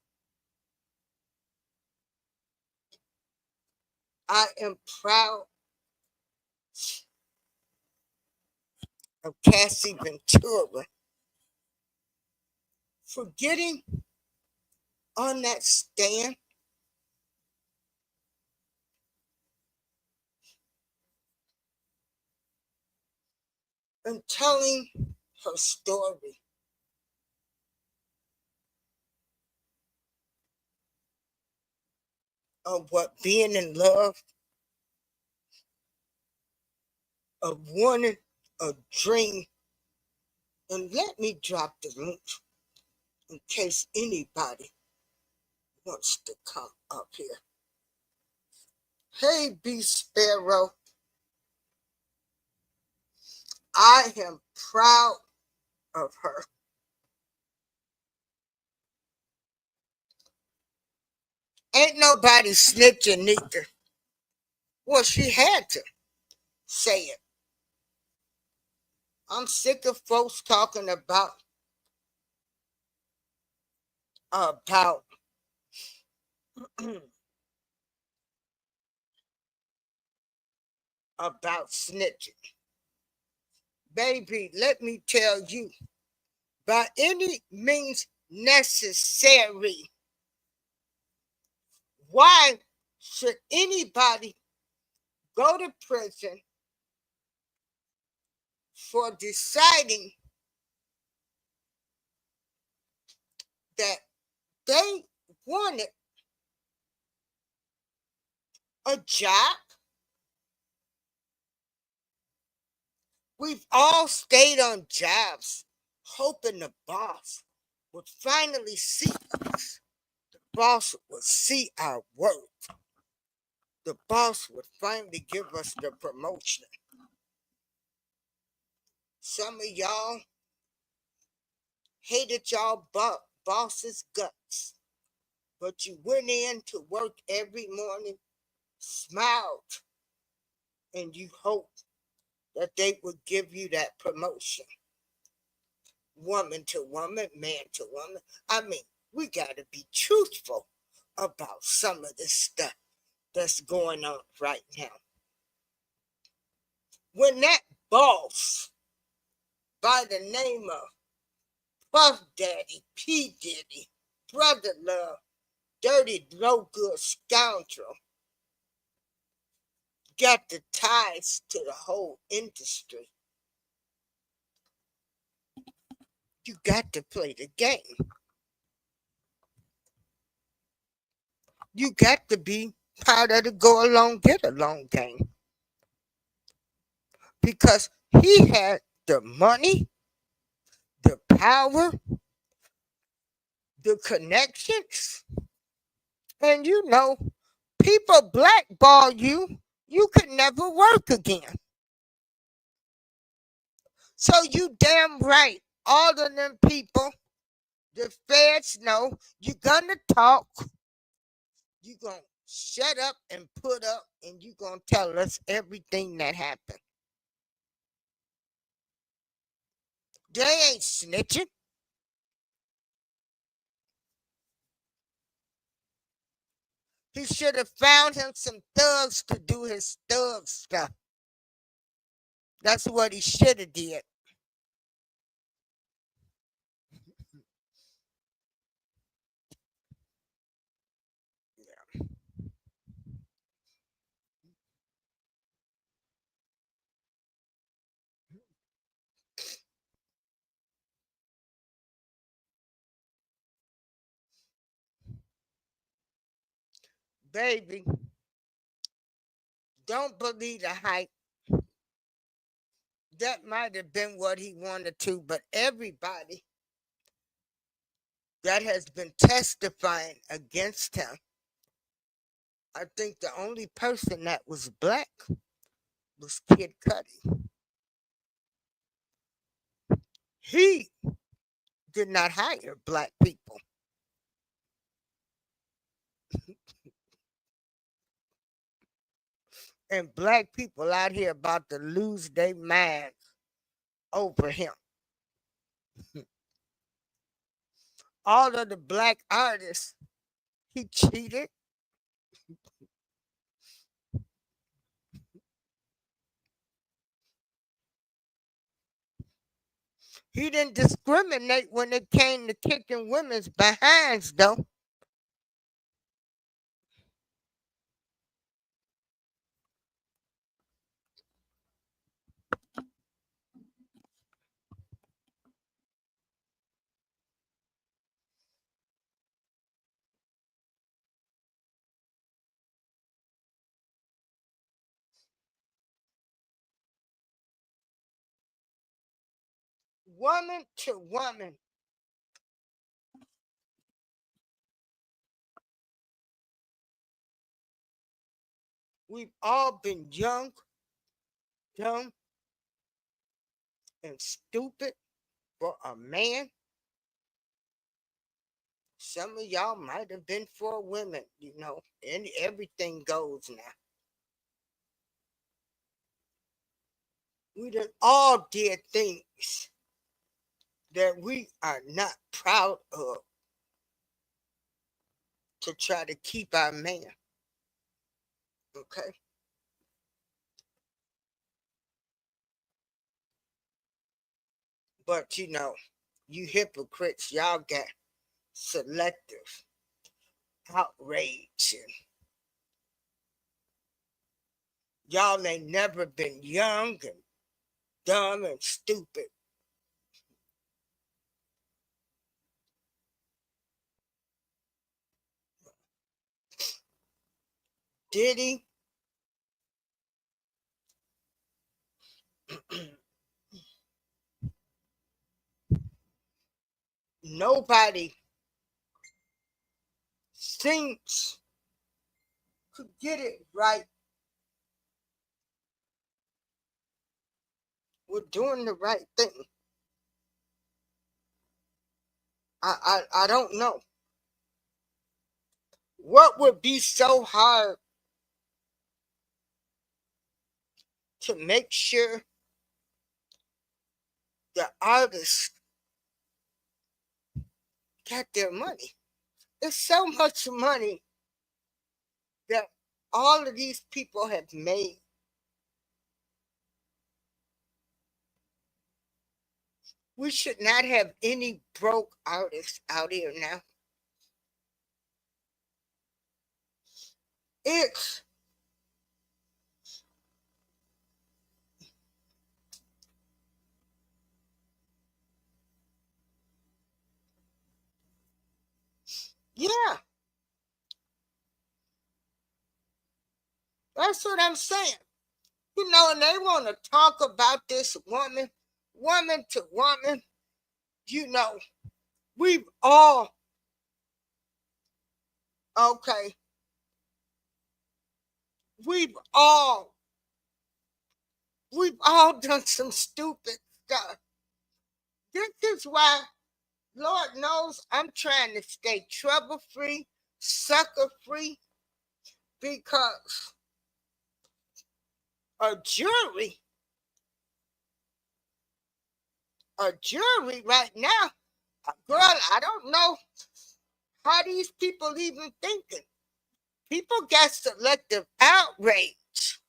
I am proud of Cassie Ventura for getting on that stand and telling her story of what being in love, of wanting a dream. And let me drop the link in case anybody wants to come up here. Hey, B Sparrow, I am proud of her. Ain't nobody snitching neither. Well, she had to say it. I'm sick of folks talking about about snitching. Baby, let me tell you, by any means necessary, why should anybody go to prison for deciding that they wanted a job? We've all stayed on jobs hoping the boss would finally see us. The boss would see our worth. The boss would finally give us the promotion. Some of y'all hated y'all boss's guts, but you went in to work every morning, smiled, and you hoped that they would give you that promotion. Woman to woman, man to woman. I mean, we got to be truthful about some of this stuff that's going on right now. When that boss by the name of Puff Daddy, P. Diddy, Brother Love, dirty, no good scoundrel, got the ties to the whole industry. You got to play the game. You got to be part of the go along, get along game. Because he had the money, the power, the connections, and people blackball you, you could never work again. So you damn right, all of them people, the feds know you're gonna talk, you're gonna shut up and put up, and you're gonna tell us everything that happened. They ain't snitching. He should have found him some thugs to do his thug stuff. That's what he should have did. Baby, don't believe the hype. That might have been what he wanted to, but everybody that has been testifying against him, I think the only person that was black was Kid Cudi. He did not hire black people. And black people out here about to lose their minds over him. All of the black artists, he cheated. He didn't discriminate when it came to kicking women's behinds, though. Woman to woman, we've all been young, dumb, and stupid for a man. Some of y'all might have been for women, and everything goes now. We done all did things that we are not proud of to try to keep our man. Okay? But you hypocrites, y'all got selective outrage, and y'all ain't never been young and dumb and stupid. Did he? Nobody seems to get it right. We're doing the right thing. I don't know. What would be so hard to make sure the artists got their money? There's so much money that all of these people have made. We should not have any broke artists out here now. It's Yeah, that's what I'm saying. And they want to talk about this woman to woman. You know, we've all, okay, we've all, we've all done some stupid stuff. This is why, Lord knows, I'm trying to stay trouble free, sucker free, because a jury, right now, girl, I don't know how these people even thinking. People got selective outrage.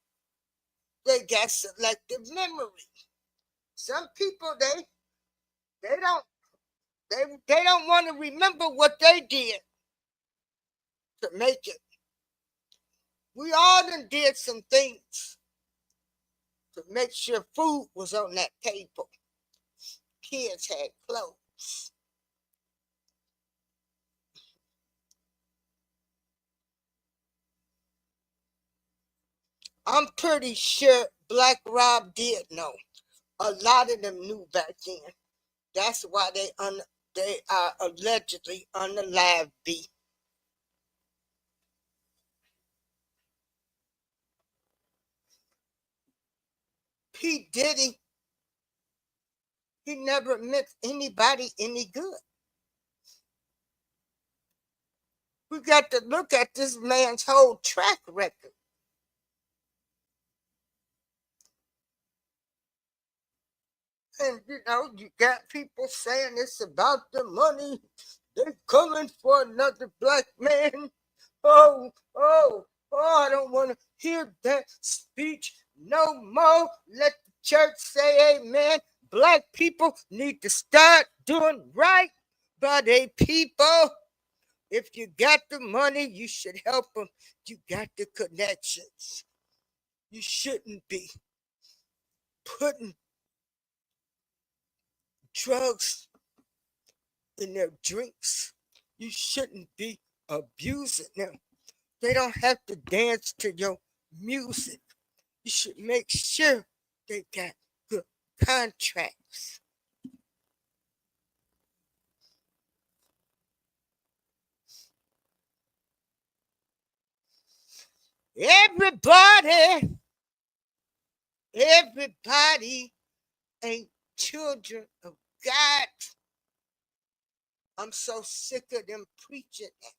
They got selective memory. Some people they don't they don't want to remember what they did to make it. We all done did some things to make sure food was on that table. Kids had clothes. I'm pretty sure Black Rob did know. A lot of them knew back then. That's why they are allegedly unalive B. P. Diddy, he never meant anybody any good. We got to look at this man's whole track record. And you got people saying it's about the money. They're coming for another black man. Oh, oh, oh, I don't want to hear that speech no more. Let the church say amen. Black people need to start doing right by their people. If you got the money, you should help them. You got the connections. You shouldn't be putting drugs in their drinks. You shouldn't be abusing them. They don't have to dance to your music. You should make sure they got good contracts. Everybody ain't children of God. I'm so sick of them preaching that.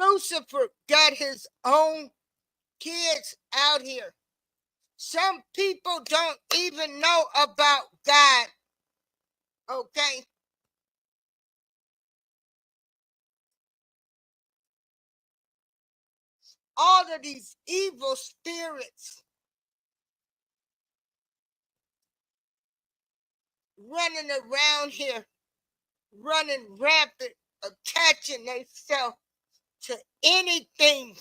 Lucifer got his own kids out here. Some people don't even know about God. Okay? All of these evil spirits running around here, running rampant, attaching themselves to anything.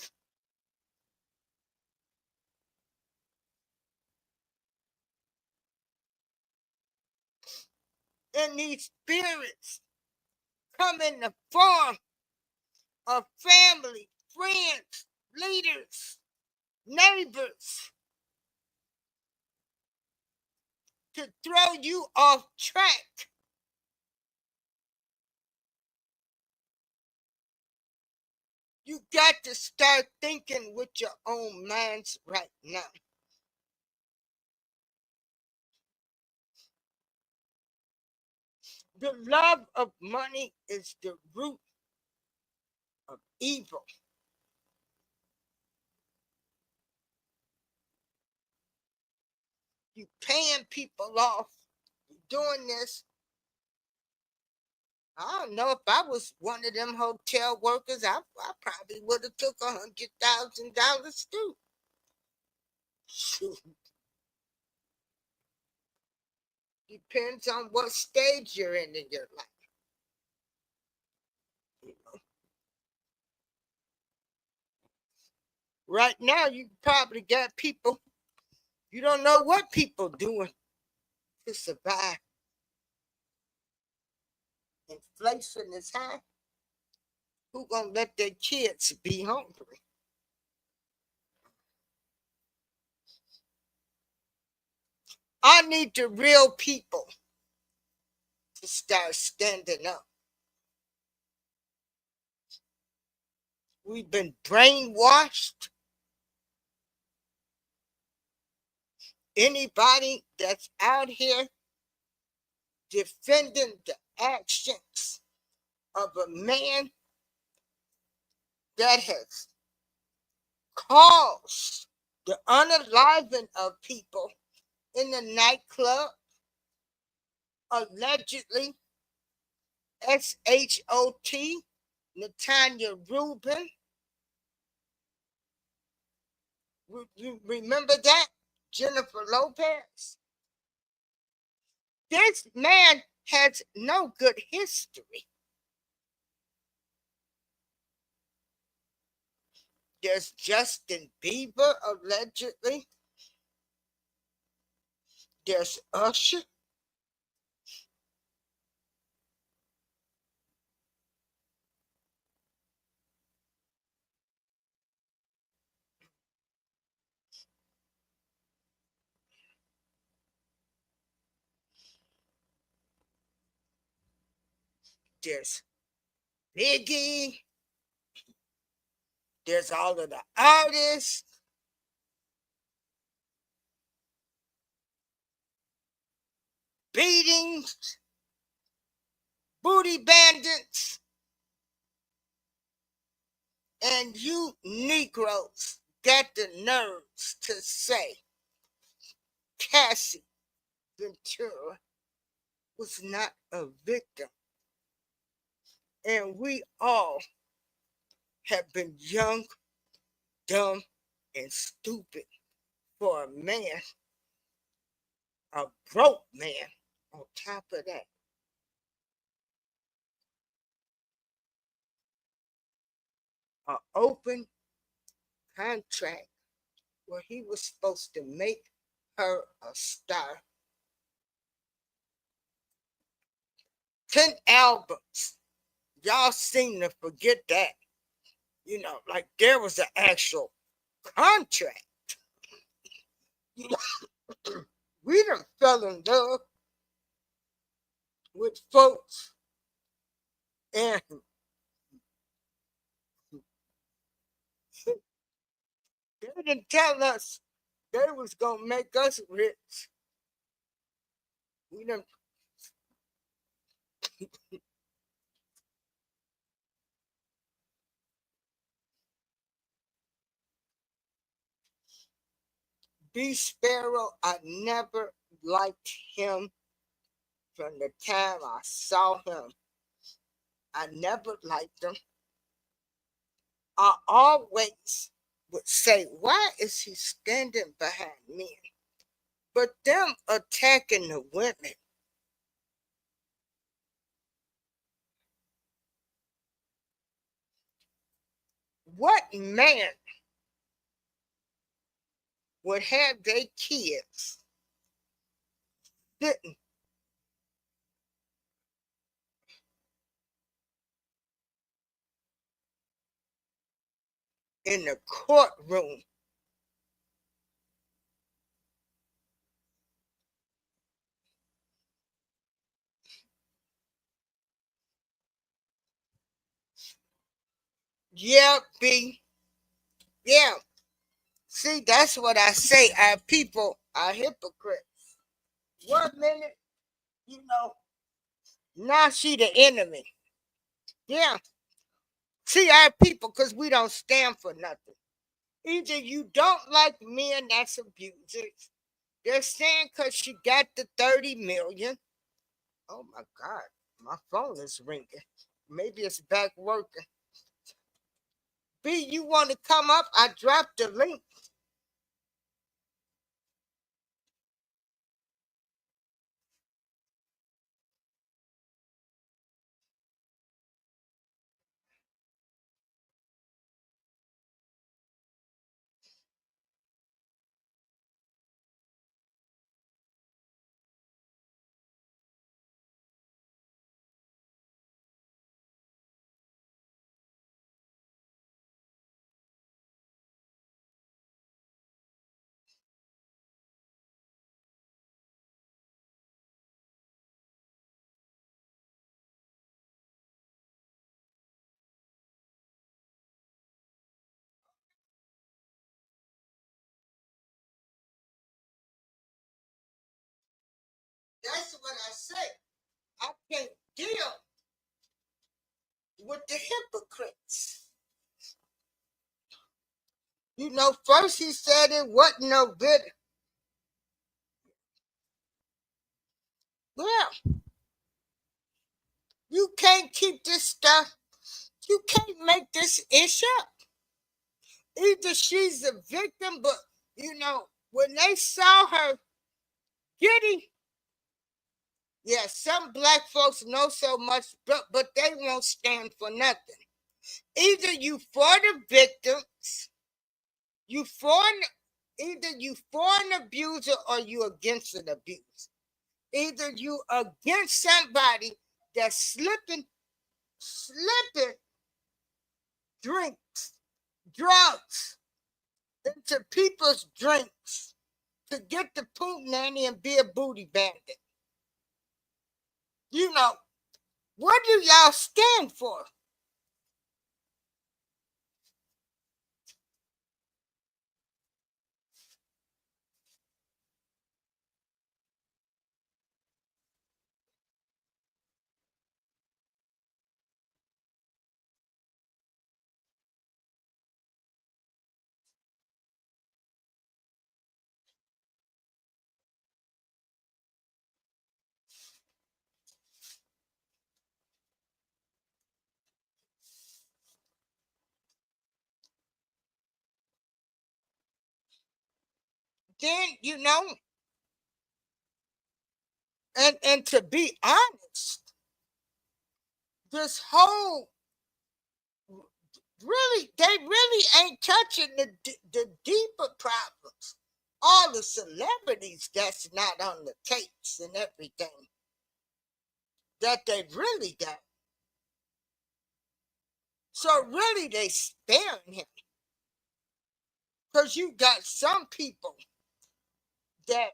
And these spirits come in the form of family, friends, leaders, neighbors to throw you off track. You got to start thinking with your own minds right now. The love of money is the root of evil. You paying people off, you doing this. I don't know if I was one of them hotel workers, I probably would have took $100,000 too. Depends on what stage you're in your life. You know. Right now, you probably got people, you don't know what people doing to survive inflation is high, who gonna let their kids be hungry? I need the real people to start standing up. We've been brainwashed. Anybody that's out here defending the actions of a man that has caused the unaliving of people in the nightclub, allegedly SHOT, Natanya Rubin. You remember that? Jennifer Lopez. This man has no good history. There's Justin Bieber, allegedly. There's Usher. There's Biggie. There's all of the artists. Beatings. Booty bandits. And you Negroes got the nerves to say Cassie Ventura was not a victim. And we all have been young, dumb, and stupid for a man, a broke man, on top of that. An open contract where he was supposed to make her a star. 10 albums. Y'all seem to forget that. You know, like there was an actual contract. We done fell in love with folks and they didn't tell us they was gonna make us rich. We done B Sparrow, I never liked him from the time I saw him. I never liked him. I always would say, why is he standing behind men? But them attacking the women, what man would have their kids sitting in the courtroom yeah, B. Yeah. See, that's what I say. Our people are hypocrites. One minute, you know, now she the enemy. Yeah. See, our people, because we don't stand for nothing. Either you don't like men that's abusers. They're saying because she got the 30 million. Oh my God, my phone is ringing. Maybe it's back working. B, you want to come up? I dropped the link. That's what I say. I can't deal with the hypocrites. You know, first he said it wasn't no good. Well, you can't keep this stuff. You can't make this ish up. Either she's a victim, but you know, when they saw her getting, yeah, some black folks know so much, but they won't stand for nothing. Either you for the victims, you for either you for an abuser or you against an abuse. Either you against somebody that's slipping drinks, drugs into people's drinks to get the poop nanny and be a booty bandit. You know, what do y'all stand for? Then, you know, and to be honest, this whole really, they really ain't touching the deeper problems. All the celebrities that's not on the tapes and everything that they really got. So really they sparing him. Because you got some people that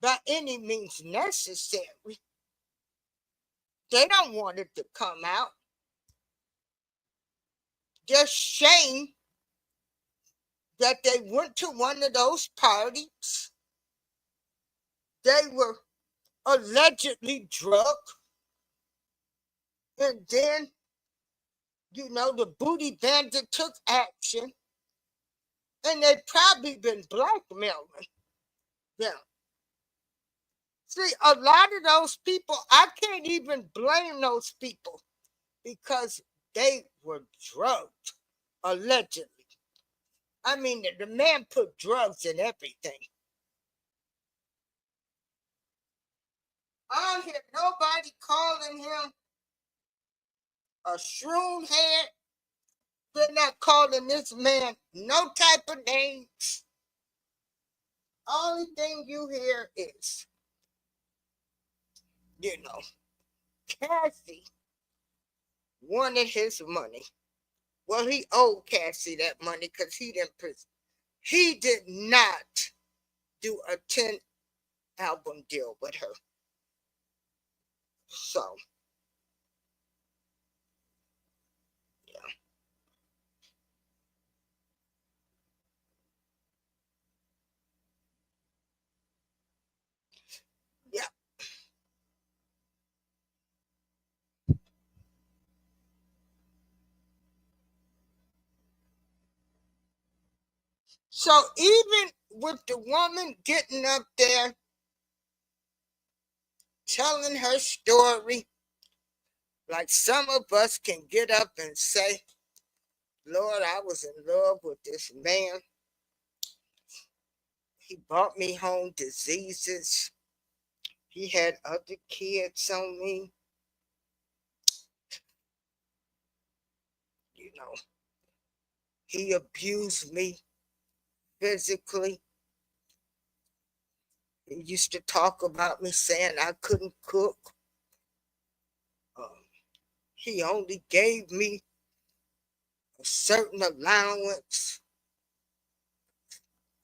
by any means necessary, they don't want it to come out. Just shame that they went to one of those parties. They were allegedly drugged. And then, you know, the booty bandit took action. And they probably been blackmailing them. See, a lot of those people, I can't even blame those people because they were drugged, allegedly. I mean, the man put drugs in everything. I don't hear nobody calling him a shroom head. They're not calling this man no type of names. Only thing you hear is, you know, Cassie wanted his money. Well, he owed Cassie that money because he didn't. He did not do a 10 album deal with her. So, yeah. Yeah. So even with the woman getting up there telling her story, like some of us can get up and say, Lord, I was in love with this man. He brought me home diseases. He had other kids on me. You know, he abused me physically. He used to talk about me saying I couldn't cook. Um, he only gave me a certain allowance.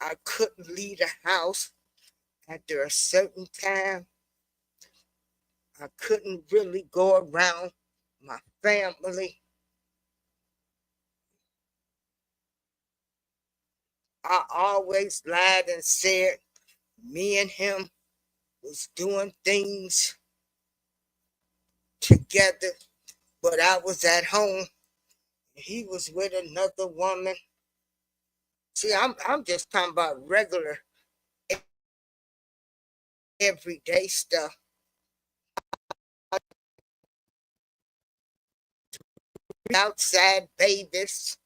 I couldn't leave the house after a certain time. I couldn't really go around my family. I always lied and said me and him was doing things together, but I was at home. He was with another woman. See, I'm just talking about regular, everyday stuff. Outside babies.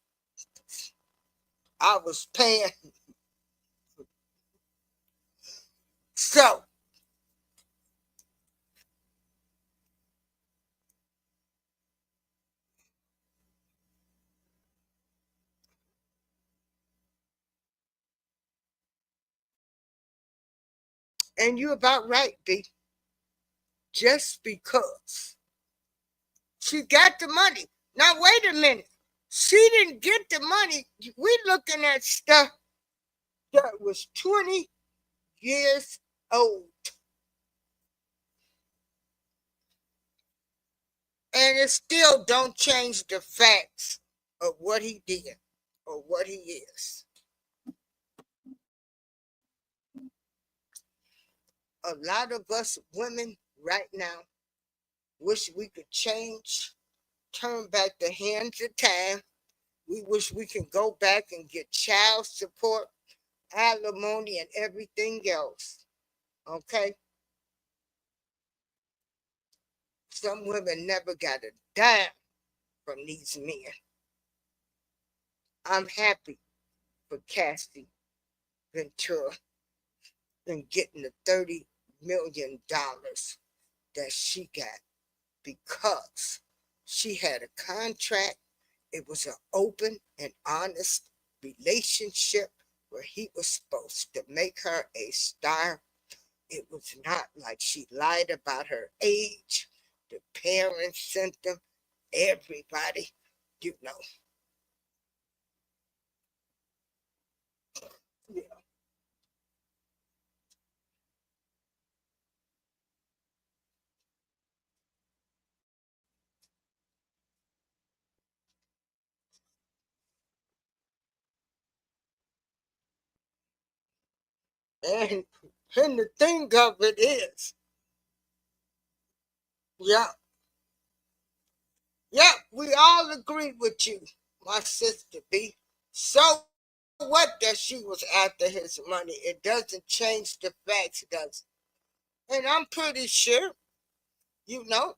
I was paying. So, and you're about right, B. Just because she got the money. Now, wait a minute. She didn't get the money. We looking at stuff that was 20 years old. And it still don't change the facts of what he did or what he is. A lot of us women right now wish we could change, turn back the hands of time. We wish we can go back and get child support, alimony, and everything else. Okay? Some women never got a dime from these men. I'm happy for Cassie Ventura and getting the $30 million that she got because she had a contract. It was an open and honest relationship where he was supposed to make her a star. It was not like she lied about her age. The parents sent them, everybody, you know. Yeah. And, and the thing of it is, yeah, yeah, we all agree with you, my sister B. So what that she was after his money? It doesn't change the facts, does it? And I'm pretty sure, you know,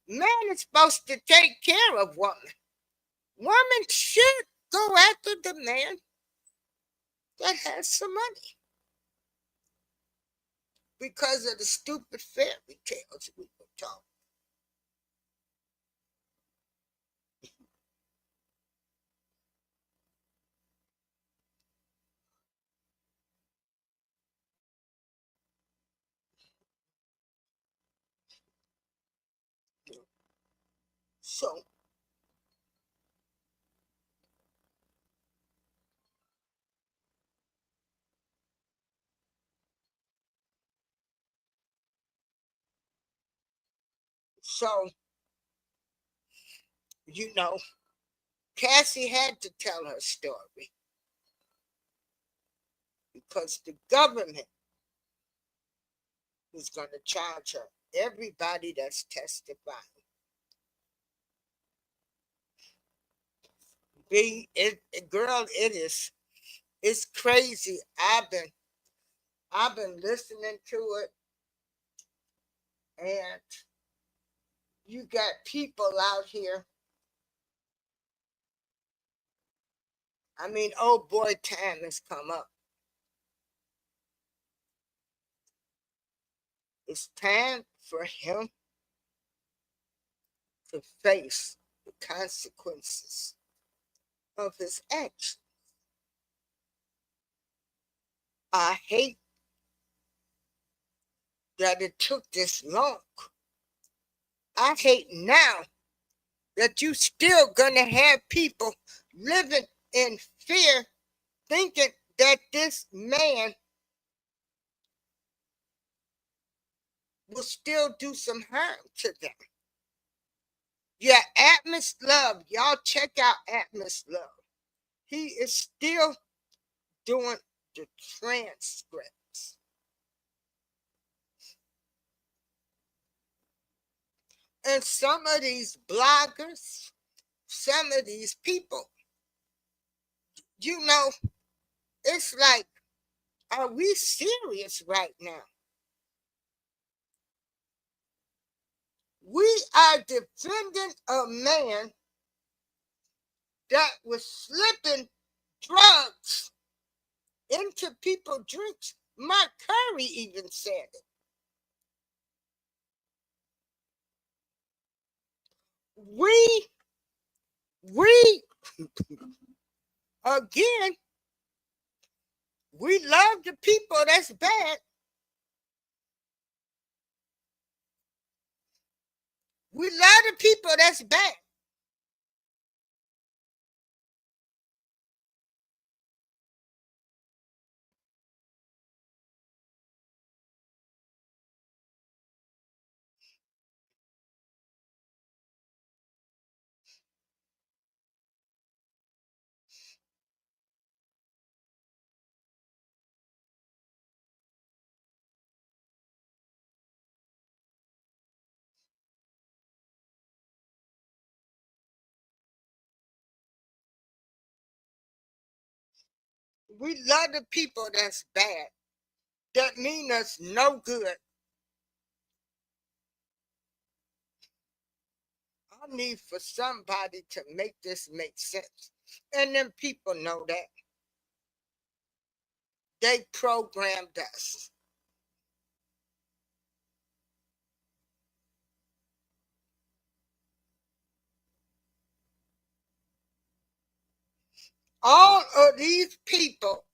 man is supposed to take care of woman. Woman should go after the man that has some money because of the stupid fairy tales we were taught. So, so, you know, Cassie had to tell her story because the government was going to charge her. Everybody that's testifying. Girl, it is. It's crazy. I've been listening to it, and you got people out here. I mean, oh boy, time has come up. It's time for him to face the consequences of his actions. I hate that it took this long. I hate now that you still gonna have people living in fear, thinking that this man will still do some harm to them. Yeah, Atmos Love. Y'all check out Atmos Love. He is still doing the transcripts. And some of these bloggers, some of these people, you know, it's like, are we serious right now? We are defending a man that was slipping drugs into people's drinks. Mark Curry even said it. We again, we love the people that's bad. We love the people that's bad. We love the people that's bad. That mean us no good. I need for somebody to make this make sense. And then people know that. They programmed us. All of these people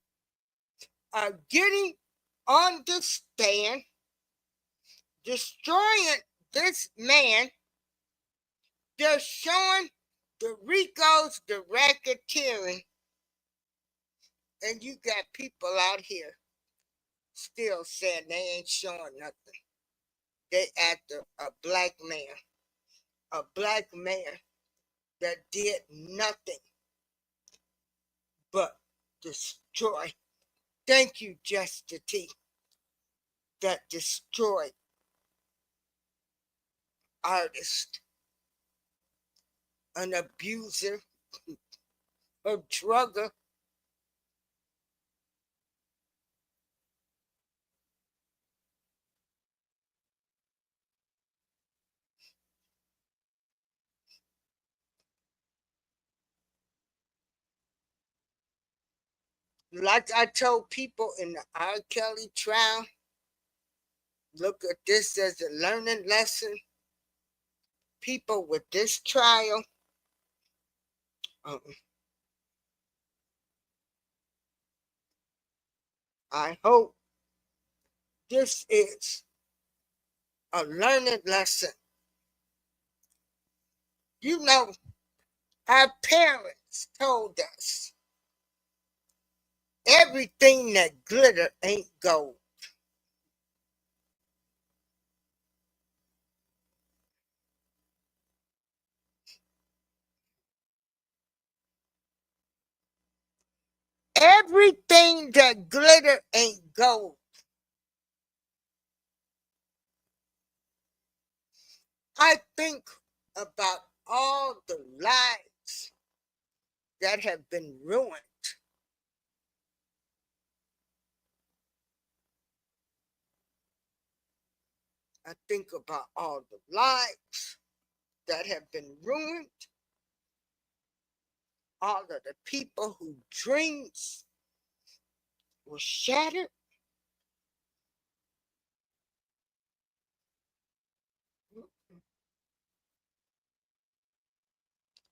are getting on the stand, destroying this man. They're showing the Ricos, the racketeering, and you got people out here still saying they ain't showing nothing. They after a black man that did nothing but destroy. Thank you, Justice T, that destroyed artist, an abuser, a drugger. Like I told people in the R. Kelly trial, look at this as a learning lesson. People with this trial, um, I hope this is a learning lesson. You know, our parents told us everything that glitter ain't gold. Everything that glitter ain't gold. I think about all the lives that have been ruined. I think about all the lives that have been ruined, all of the people whose dreams were shattered,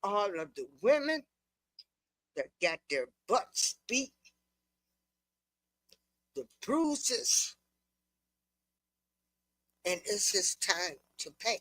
all of the women that got their butts beat, the bruises, and it's his time to pay.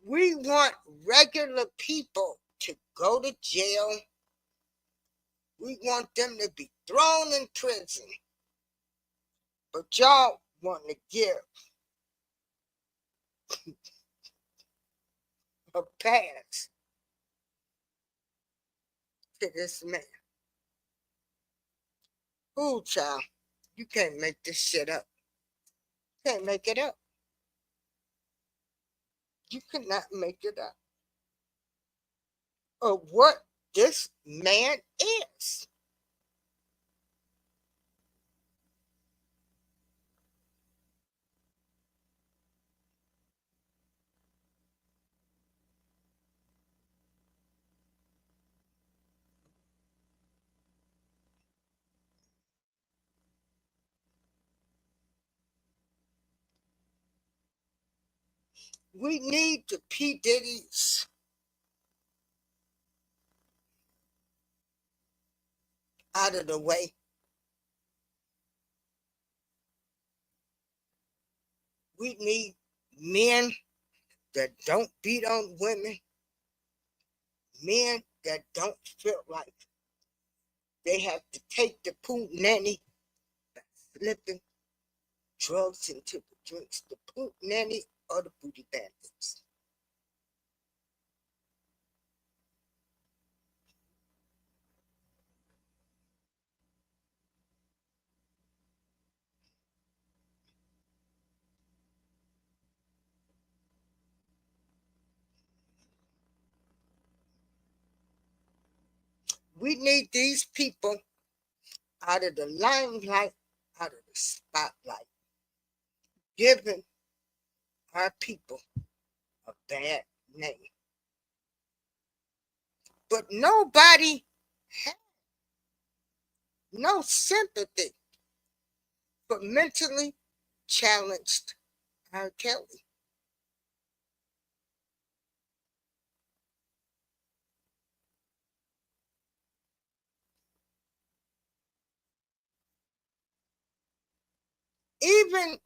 We want regular people to go to jail. We want them to be thrown in prison. But y'all want to give a pass to this man. Ooh, child, you can't make this shit up. Can't make it up. You cannot make it up. Of what this man is. We need the P. Diddy's out of the way. We need men that don't beat on women, men that don't feel like they have to take the poo nanny by slipping drugs into the drinks, the poo nanny or the booty bandits. We need these people out of the limelight, out of the spotlight, giving our people a bad name. But nobody had no sympathy for mentally challenged R. Kelly. Even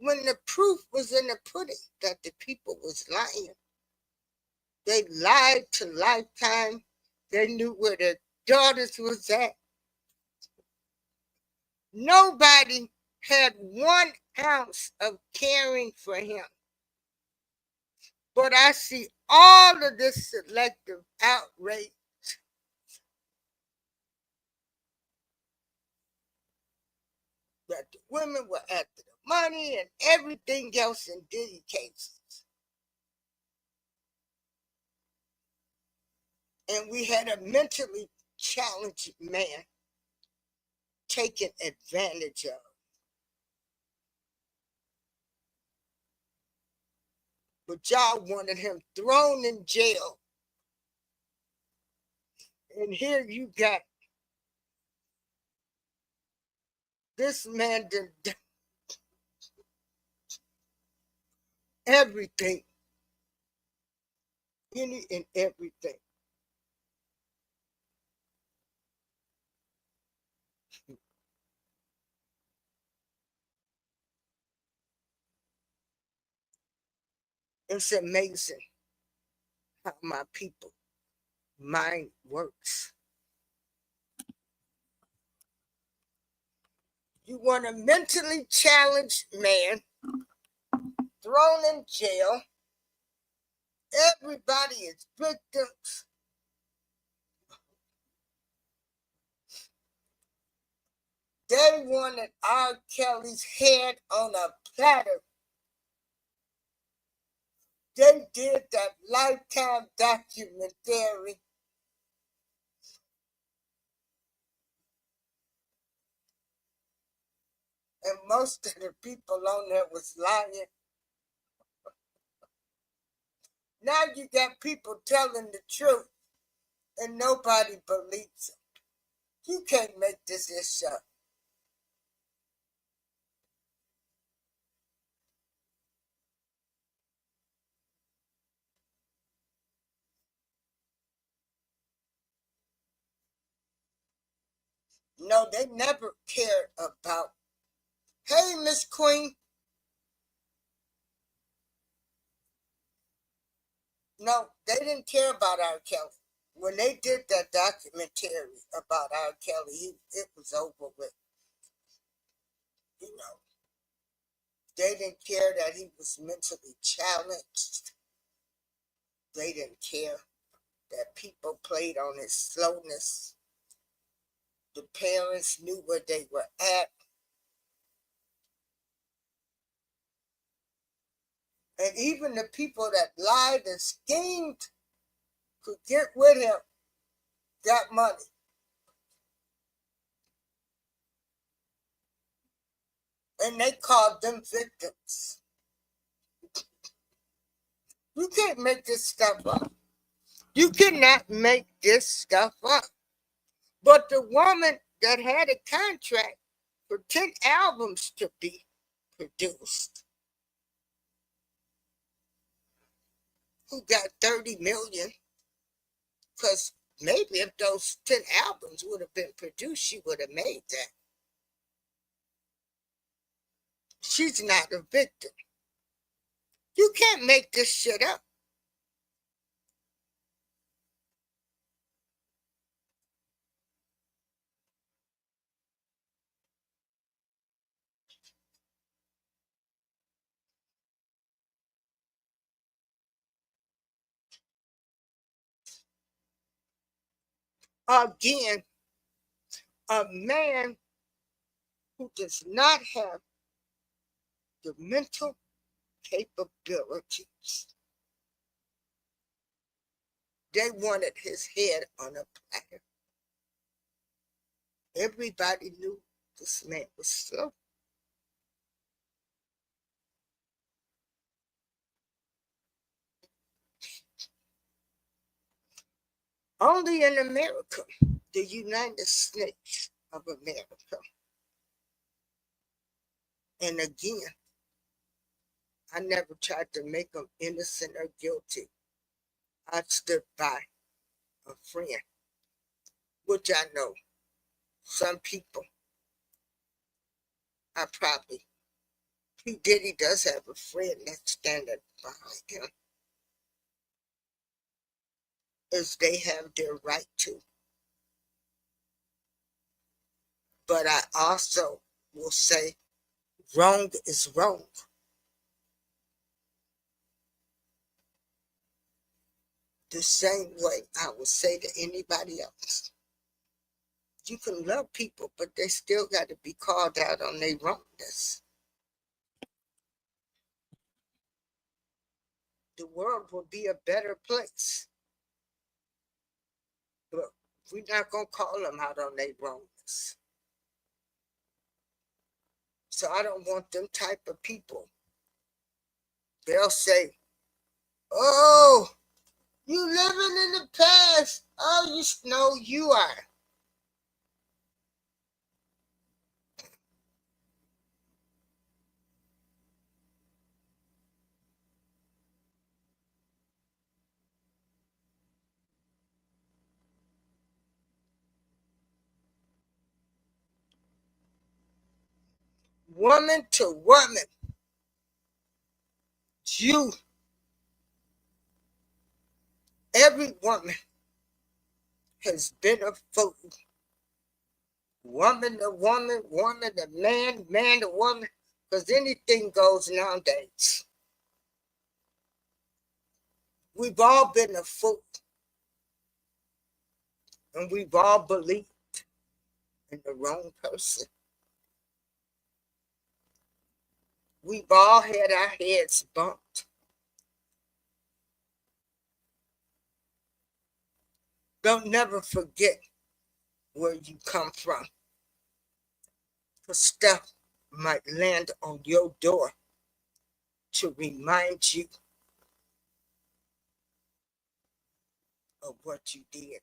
when the proof was in the pudding that the people was lying, they lied to Lifetime. They knew where their daughters was at. Nobody had 1 ounce of caring for him. But I see all of this selective outrage that the women were after the money and everything else in Diddy cases. And we had a mentally challenged man taken advantage of. But y'all wanted him thrown in jail. And here you got this man did everything, any and everything. It's amazing how my people mind works. You want a mentally challenged man thrown in jail. Everybody is victims. They wanted R. Kelly's head on a platter. They did that Lifetime documentary. And most of the people on there was lying. Now you got people telling the truth and nobody believes them. You can't make this up. No, they never cared about, hey, Miss Queen. No, they didn't care about R. Kelly. When they did that documentary about R. Kelly, it was over with. You know, They didn't care that he was mentally challenged. They didn't care that people played on his slowness. The parents knew where they were at. And even the people that lied and schemed could get with him got money. And they called them victims. You can't make this stuff up. You cannot make this stuff up. But the woman that had a contract for 10 albums to be produced, who got 30 million, because maybe if those 10 albums would have been produced, she would have made that. She's not a victim. You can't make this shit up. Again, a man who does not have the mental capabilities. They wanted his head on a platter. Everybody knew this man was slow. Only in America, the United States of America. And again, I never tried to make them innocent or guilty. I stood by a friend, which I know some people are probably, P. Diddy does have a friend that's standing behind him, as they have their right to. But I also will say wrong is wrong. The same way I would say to anybody else. You can love people, but they still got to be called out on their wrongness. The world will be a better place. But we're not going to call them out on their wrongness. So I don't want them type of people. They'll say, oh, you living in the past. Oh, you know you are. Woman to woman, you, every woman has been a fool. Woman to woman, woman to man, man to woman, because anything goes nowadays. We've all been a fool, and we've all believed in the wrong person. We've all had our heads bumped. Don't never forget where you come from, because stuff might land on your door to remind you of what you did.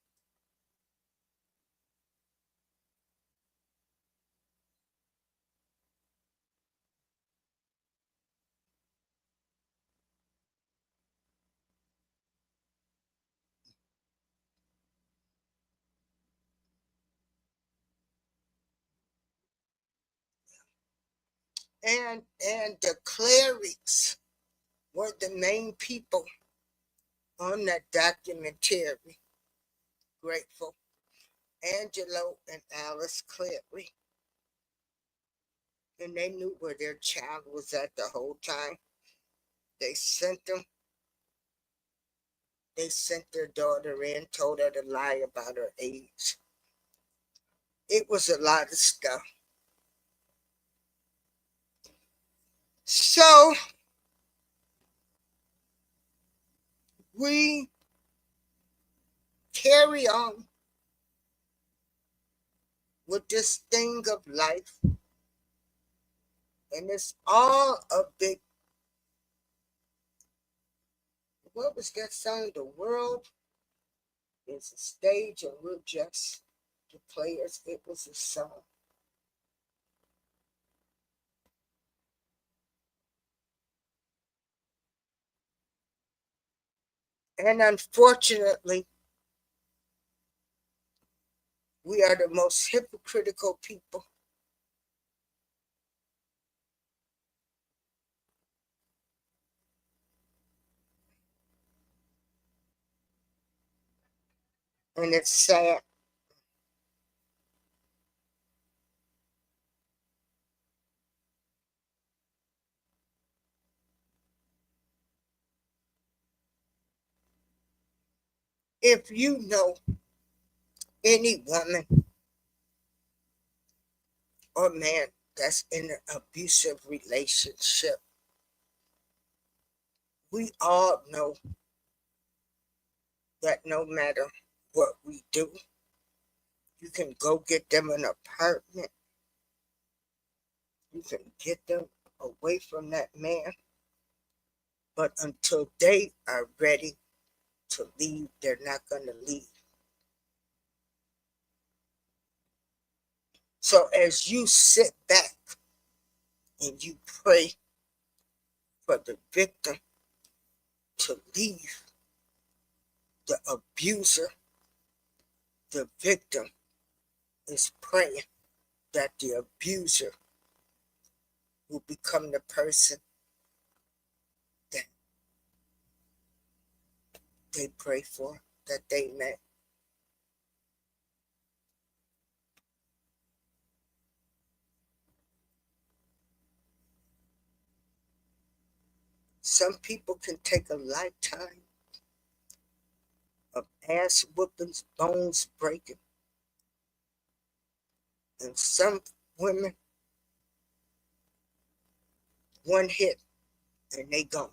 And the clerics were the main people on that documentary. Grateful. Angelo and Alice Clary. and they knew where their child was at the whole time. They sent them, they sent their daughter in, told her to lie about her age. It was a lot of stuff. So we carry on with this thing of life, and it's all a big, what was that song? The world is a stage and we're just the players. It was a song. And unfortunately, we are the most hypocritical people. And it's sad. If you know any woman or man that's in an abusive relationship, we all know that no matter what we do, you can go get them an apartment, you can get them away from that man, but until they are ready to leave, they're not going to leave. So as you sit back and you pray for the victim to leave the abuser, the victim is praying that the abuser will become the person that they pray for, that they met. Some people can take a lifetime of ass whoopings, bones breaking, and some women, one hit and they gone.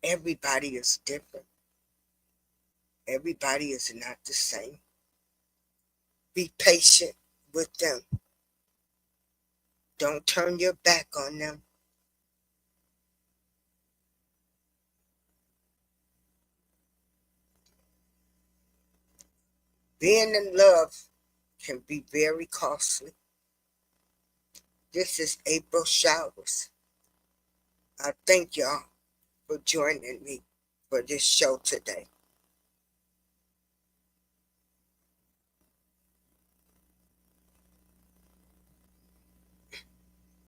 Everybody is different. Everybody is not the same. Be patient with them. Don't turn your back on them. Being in love can be very costly. This is April Showers. I thank y'all for joining me for this show today.